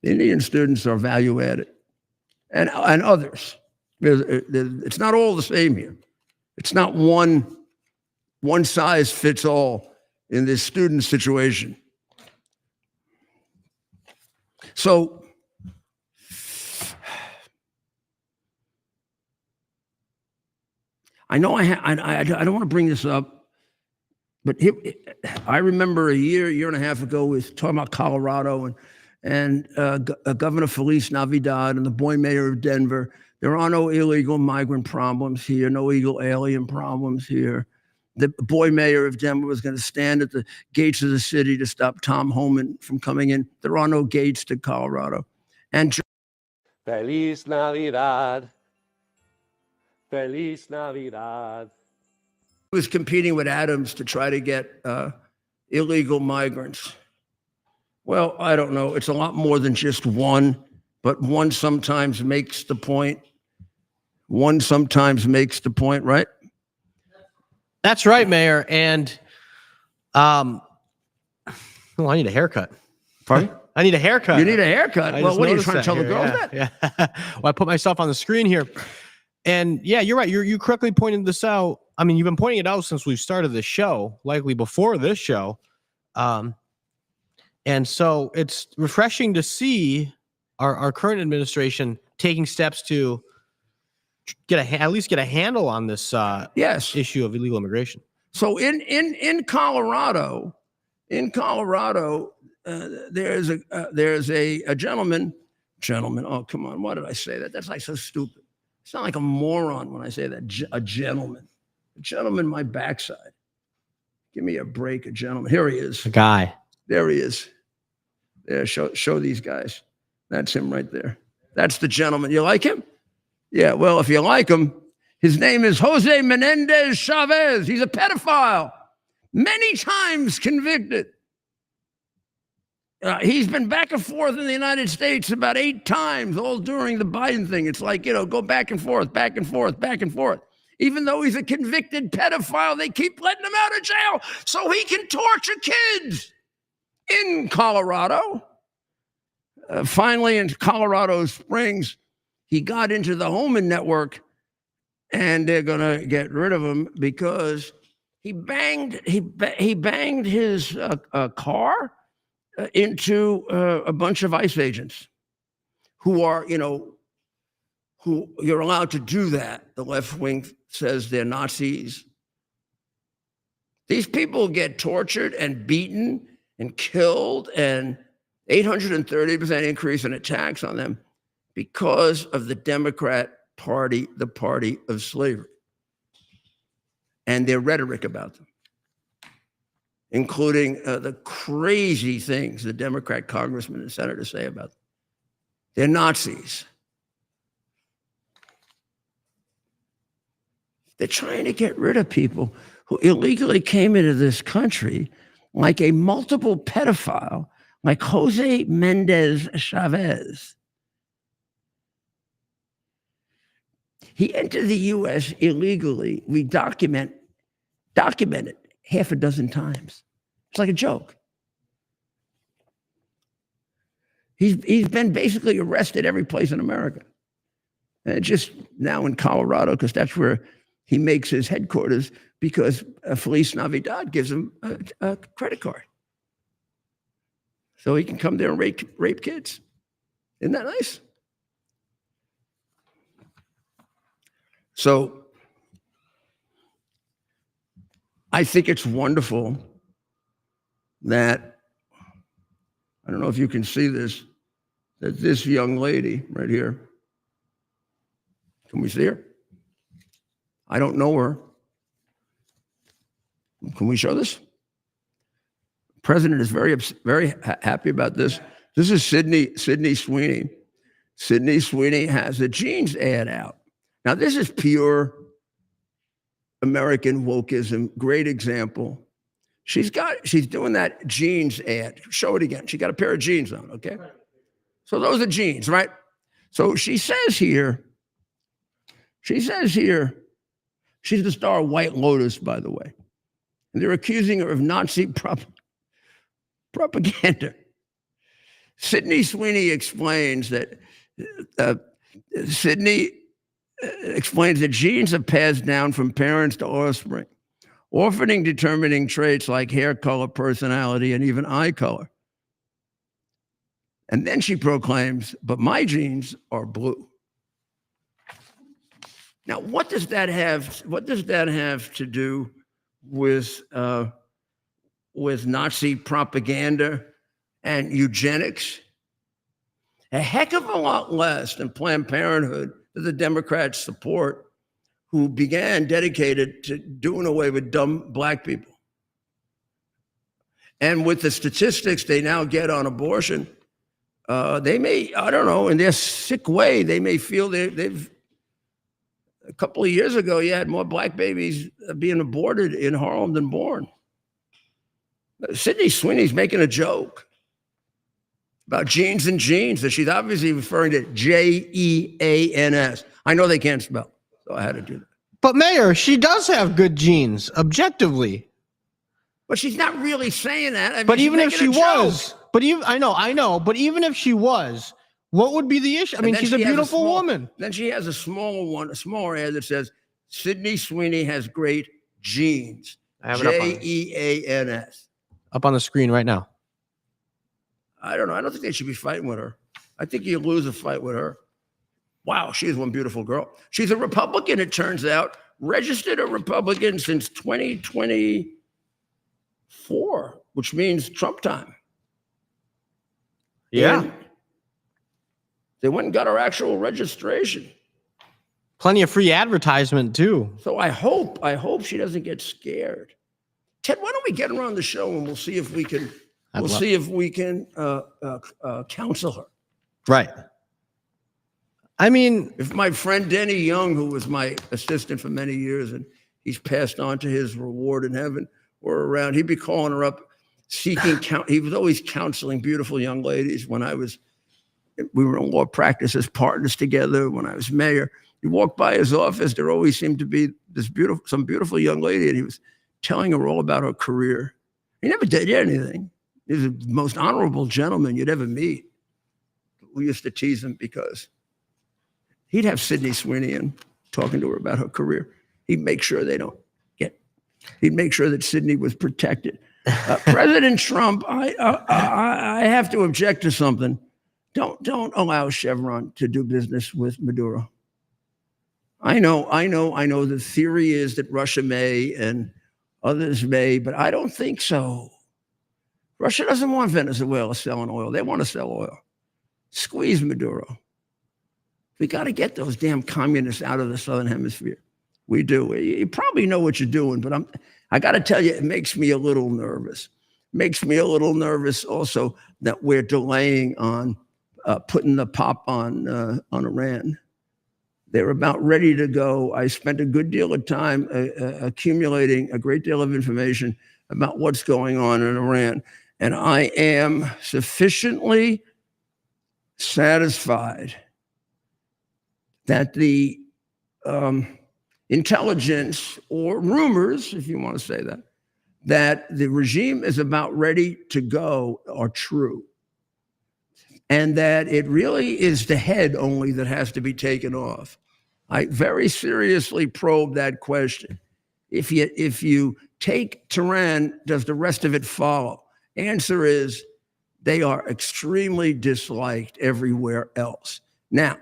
The Indian students are value added. And others. It's not all the same here. It's not one size fits all in this student situation. So I know I don't want to bring this up, but I remember a year and a half ago, we was talking about Colorado and Governor Feliz Navidad and the boy mayor of Denver. There are no illegal migrant problems here, no illegal alien problems here. The boy mayor of Denver was going to stand at the gates of the city to stop Tom Homan from coming in. There are no gates to Colorado. And
Feliz Navidad. Feliz Navidad.
was competing with Adams to try to get illegal migrants. Well, I don't know. It's a lot more than just one, but one sometimes makes the point. One sometimes makes the point, right?
That's right, Mayor. And I need a haircut.
Pardon?
I need a haircut.
You need a haircut?
I
Well,
just
what are you
noticed
trying to tell the
here.
girls
Yeah,
that?
Yeah. Well, I put myself on the screen here. And yeah, you're right. You correctly pointed this out. I mean, you've been pointing it out since we've started the show, likely before this show. And so it's refreshing to see our current administration taking steps to at least get a handle on this
Yes.
issue of illegal immigration.
So in Colorado, there's a gentleman. Oh, come on. Why did I say that? That's like so stupid. I sound like a moron when I say that. A gentleman. A gentleman, my backside. Give me a break, a gentleman. Here he is.
A guy.
There he is. There, show these guys. That's him right there. That's the gentleman. You like him? Yeah, well, if you like him, his name is Jose Menendez Chavez. He's a pedophile, many times convicted. He's been back and forth in the United States about 8 times, all during the Biden thing. It's like, go back and forth, back and forth, back and forth. Even though he's a convicted pedophile, they keep letting him out of jail so he can torture kids in Colorado. Finally, in Colorado Springs, he got into the Homan network, and they're going to get rid of him because he banged his car into a bunch of ICE agents who are, who you're allowed to do that. The left wing says they're Nazis. These people get tortured and beaten and killed, and 830% increase in attacks on them because of the Democrat party the party of slavery, and their rhetoric about them, including the crazy things the Democrat congressmen and senators say about them. They're Nazis. They're trying to get rid of people who illegally came into this country, like a multiple pedophile, like Jose Mendez Chavez. He entered the U.S. illegally. We documented half a dozen times. It's like a joke. He's been basically arrested every place in America. And just now in Colorado, because that's where he makes his headquarters, because Feliz Navidad gives him a credit card. So he can come there and rape kids. Isn't that nice? So I think it's wonderful that, I don't know if you can see this, that this young lady right here, can we see her? I don't know her. Can we show this? The president is very happy about this. This is Sydney Sweeney. Sydney Sweeney has a jeans ad out. Now, this is pure American wokeism, great example. She's doing that jeans ad. Show it again. She got a pair of jeans on, okay? So those are jeans, right? So she says here, she's the star of White Lotus, by the way. And they're accusing her of Nazi propaganda. Sydney Sweeney explains that genes are passed down from parents to offspring, often determining traits like hair color, personality, and even eye color. And then she proclaims, but my genes are blue. Now, what does that have to do with Nazi propaganda and eugenics? A heck of a lot less than Planned Parenthood that the Democrats support, who began dedicated to doing away with dumb black people. And with the statistics they now get on abortion, they may, I don't know, in their sick way, they may feel they've, a couple of years ago, you had more black babies being aborted in Harlem than born. Sydney Sweeney's making a joke about genes and genes, that she's obviously referring to Jeans. I know they can't spell, so I had to do that.
But Mayor, she does have good genes, objectively.
But she's not really saying that. I mean,
but even if she was,
joke.
but even I know, but even if she was, what would be the issue? I mean, she's a beautiful woman. Then
she has a smaller ad that says, Sydney Sweeney has great genes. Jeans.
Up on the screen right now.
I don't know. I don't think they should be fighting with her. I think you lose a fight with her. Wow, she is one beautiful girl. She's a Republican, it turns out, registered a Republican since 2024, which means Trump time.
Yeah.
And they went and got her actual registration.
Plenty of free advertisement too.
So I hope she doesn't get scared. Ted, why don't we get her on the show and we'll see if we can counsel her.
Right. I mean,
if my friend Denny Young, who was my assistant for many years, and he's passed on to his reward in heaven, were around, he'd be calling her up, seeking he was always counseling beautiful young ladies. When we were in law practice as partners together, when I was mayor, you walk by his office, there always seemed to be some beautiful young lady, and he was telling her all about her career. He never did anything. He was the most honorable gentleman you'd ever meet. We used to tease him because he'd have Sydney Sweeney in talking to her about her career. He'd make sure he'd make sure that Sydney was protected. President Trump, I have to object to something. Don't allow Chevron to do business with Maduro. I know the theory is that Russia may and others may, but I don't think so. Russia doesn't want Venezuela selling oil. They want to sell oil. Squeeze Maduro. We got to get those damn communists out of the Southern Hemisphere. We do. You probably know what you're doing, but I got to tell you, it makes me a little nervous. Makes me a little nervous also that we're delaying on putting the pop on Iran. They're about ready to go. I spent a good deal of time accumulating a great deal of information about what's going on in Iran. And I am sufficiently satisfied that the intelligence or rumors, if you want to say that, that the regime is about ready to go are true. And that it really is the head only that has to be taken off. I very seriously probe that question. If you take Tehran, does the rest of it follow? Answer is they are extremely disliked everywhere else. Now,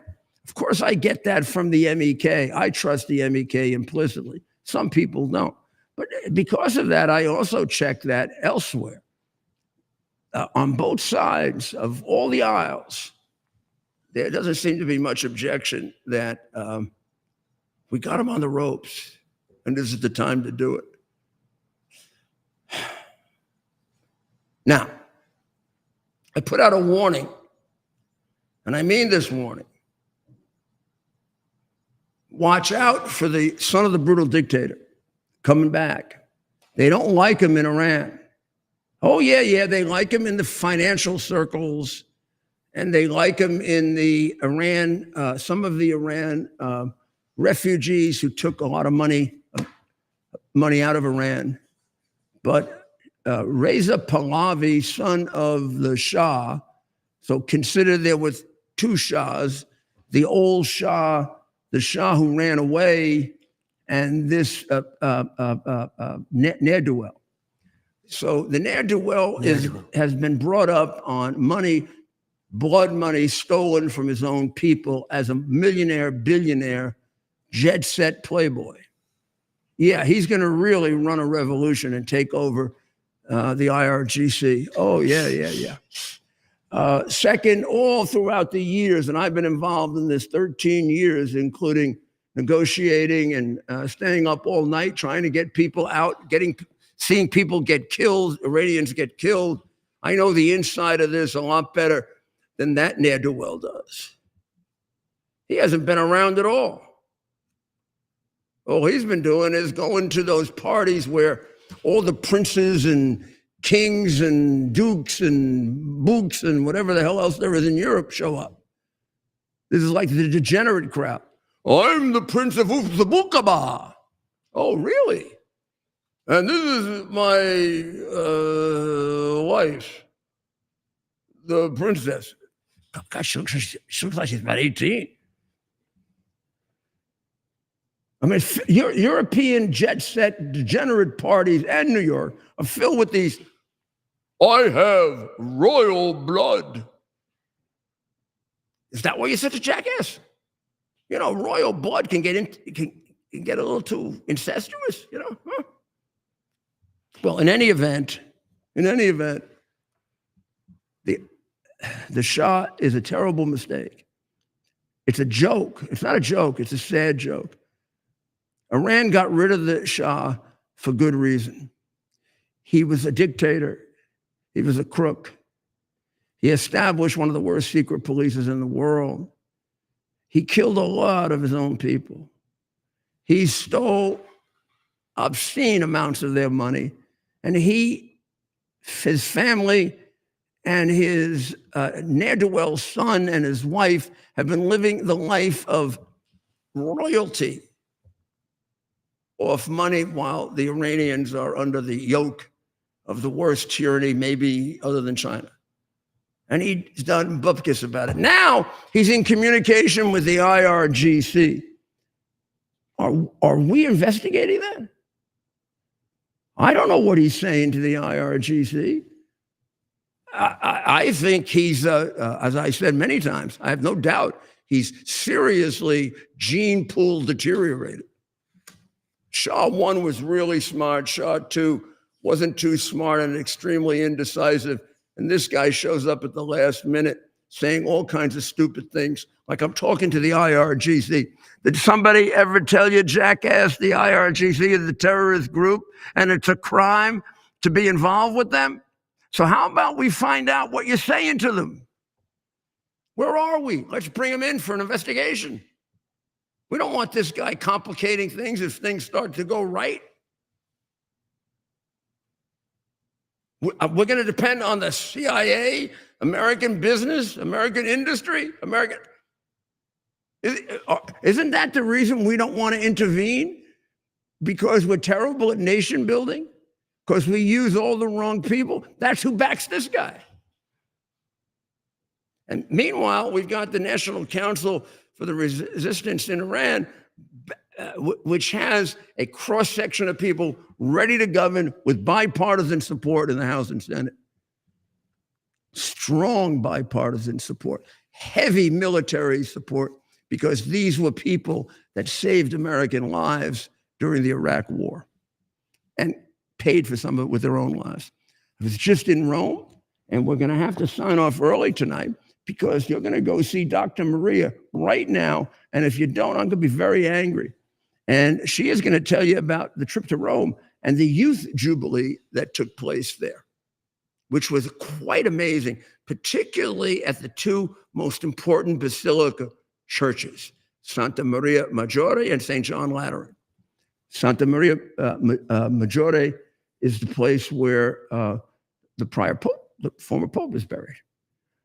of course, I get that from the MEK. I trust the MEK implicitly. Some people don't. But because of that, I also check that elsewhere. On both sides of all the aisles, there doesn't seem to be much objection that we got them on the ropes, and this is the time to do it. Now, I put out a warning, and I mean this warning. Watch out for the son of the brutal dictator coming back. They don't like him in Iran. Oh, yeah, they like him in the financial circles, and they like him in the Iran, some of the Iran refugees who took a lot of money out of Iran. But Reza Pahlavi, son of the Shah, so consider there were two Shahs, the old Shah, the Shah who ran away, and this ne'er-do-well. So the ne'er-do-well has been brought up on money, blood money stolen from his own people as a millionaire, billionaire, jet set playboy. Yeah, he's going to really run a revolution and take over the IRGC. Oh, yeah. Second, all throughout the years, and I've been involved in this 13 years, including negotiating and staying up all night, trying to get people out, seeing people get killed, Iranians get killed. I know the inside of this a lot better than that ne'er-do-well does. He hasn't been around at all. All he's been doing is going to those parties where all the princes and kings and dukes and books and whatever the hell else there is in Europe show up. This is like the degenerate crowd. I'm the Prince of Uzbekistan. Oh, really? And this is my wife, the princess. Gosh, she looks like she's about 18. I mean, European jet set degenerate parties and New York are filled with these, I have royal blood. Is that why you're such a jackass? You know, royal blood can get a little too incestuous, you know? Huh? Well, in any event, the Shah is a terrible mistake. It's a joke. It's not a joke. It's a sad joke. Iran got rid of the Shah for good reason. He was a dictator. He was a crook. He established one of the worst secret polices in the world. He killed a lot of his own people. He stole obscene amounts of their money. And his family and his ne'er-do-well son and his wife have been living the life of royalty off money while the Iranians are under the yoke of the worst tyranny, maybe other than China. And he's done bupkis about it. Now he's in communication with the IRGC. Are we investigating that? I don't know what he's saying to the IRGC. I think he's, as I said many times, I have no doubt he's seriously gene pool deteriorated. Shah 1 was really smart. Shah 2 wasn't too smart and extremely indecisive. And this guy shows up at the last minute saying all kinds of stupid things, like I'm talking to the IRGC. Did somebody ever tell you, jackass, the IRGC is the terrorist group and it's a crime to be involved with them? So how about we find out what you're saying to them? Where are we? Let's bring him in for an investigation. We don't want this guy complicating things if things start to go right. We're going to depend on the CIA, American business, American industry, American. Isn't that the reason we don't want to intervene? Because we're terrible at nation building? Because we use all the wrong people? That's who backs this guy. And meanwhile, we've got the National Council for the Resistance in Iran, which has a cross-section of people ready to govern with bipartisan support in the House and Senate. Strong bipartisan support, heavy military support, because these were people that saved American lives during the Iraq War and paid for some of it with their own lives. I was just in Rome, and we're going to have to sign off early tonight because you're going to go see Dr. Maria right now. And if you don't, I'm going to be very angry. And she is going to tell you about the trip to Rome and the youth jubilee that took place there, which was quite amazing, particularly at the two most important basilica churches, Santa Maria Maggiore and St. John Lateran. Santa Maria Maggiore is the place where the prior pope, the former pope, is buried.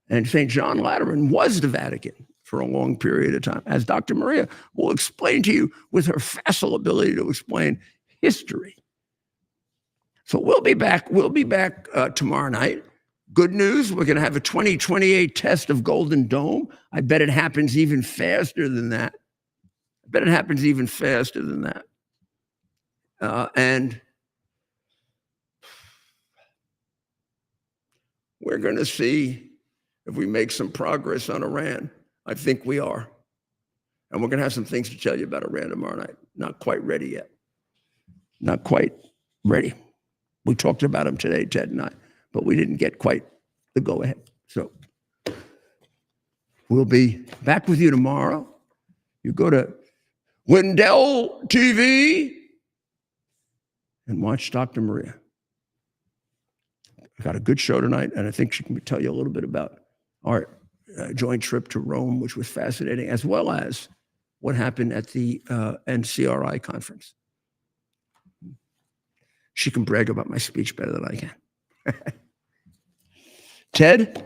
And St. John Lateran was the Vatican for a long period of time, as Dr. Maria will explain to you with her facile ability to explain history. So we'll be back tomorrow night. Good news, we're going to have a 2028 test of Golden Dome. I bet it happens even faster than that. And we're going to see if we make some progress on Iran. I think we are. And we're going to have some things to tell you about Iran tomorrow night. Not quite ready yet. Not quite ready. We talked about them today, Ted and I, but we didn't get quite the go-ahead. So we'll be back with you tomorrow. You go to Wendell TV and watch Dr. Maria. I got a good show tonight, and I think she can tell you a little bit about our joint trip to Rome, which was fascinating, as well as what happened at the NCRI conference. She can brag about my speech better than I can. Ted,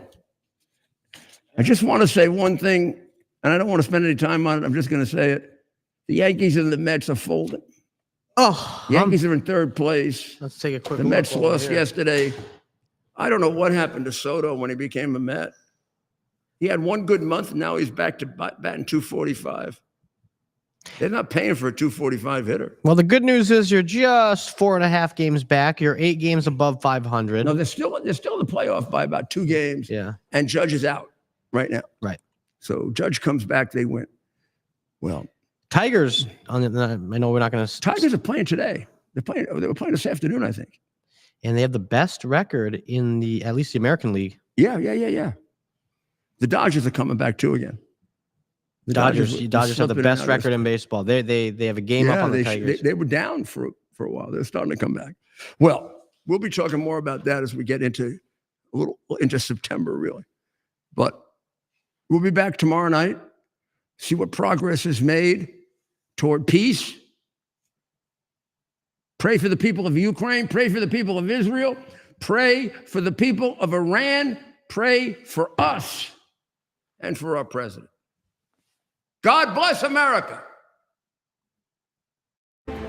I just want to say one thing, and I don't want to spend any time on it. I'm just going to say it. The Yankees and the Mets are folding.
Oh,
The Yankees are in third place.
let's take a quick
The
look
Mets
over
lost
here.
yesterday. I don't know what happened to Soto when he became a Met. He had one good month, and now he's back to batting 245. They're not paying for a 245 hitter.
Well, the good news is you're just 4.5 games back. You're 8 games above 500.
No, they're still in the playoff by about 2 games.
Yeah.
And Judge is out right now.
Right.
So Judge comes back, they win. Well,
Tigers, I know we're not going to.
Tigers are playing today. They were playing this afternoon, I think.
And they have the best record in at least the American League.
Yeah. The Dodgers are coming back too again.
The Dodgers have the
slipping
best
out.
record in baseball. They have a game up on the Tigers.
They were down for a while. They're starting to come back. Well, we'll be talking more about that as we get into September, really. But we'll be back tomorrow night, see what progress is made toward peace. Pray for the people of Ukraine. Pray for the people of Israel. Pray for the people of Iran. Pray for us and for our president. God bless America.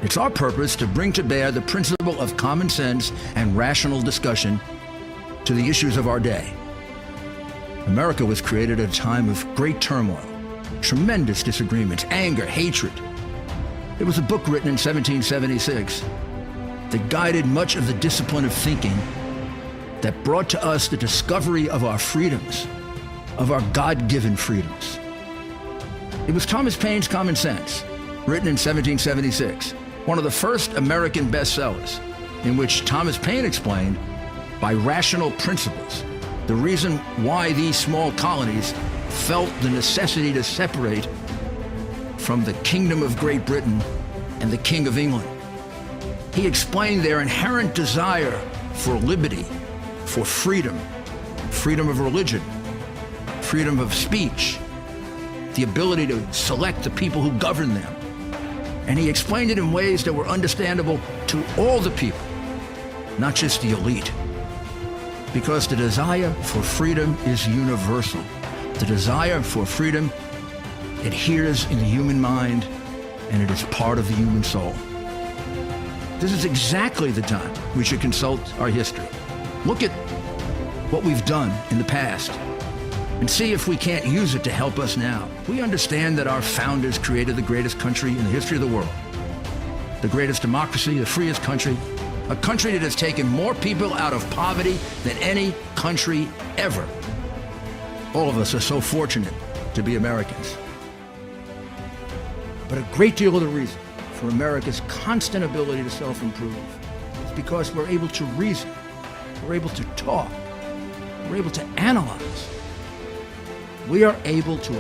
It's our purpose to bring to bear the principle of common sense and rational discussion to the issues of our day. America was created at a time of great turmoil, tremendous disagreements, anger, hatred. There was a book written in 1776 that guided much of the discipline of thinking that brought to us the discovery of our freedoms, of our God-given freedoms. It was Thomas Paine's Common Sense, written in 1776, one of the first American bestsellers, in which Thomas Paine explained, by rational principles, the reason why these small colonies felt the necessity to separate from the Kingdom of Great Britain and the King of England. He explained their inherent desire for liberty, for freedom, freedom of religion, freedom of speech, the ability to select the people who govern them. And he explained it in ways that were understandable to all the people, not just the elite. Because the desire for freedom is universal. The desire for freedom adheres in the human mind, and it is part of the human soul. This is exactly the time we should consult our history. Look at what we've done in the past and see if we can't use it to help us now. We understand that our founders created the greatest country in the history of the world, the greatest democracy, the freest country, a country that has taken more people out of poverty than any country ever. All of us are so fortunate to be Americans. But a great deal of the reason for America's constant ability to self-improve is because we're able to reason, we're able to talk, we're able to analyze. We are able to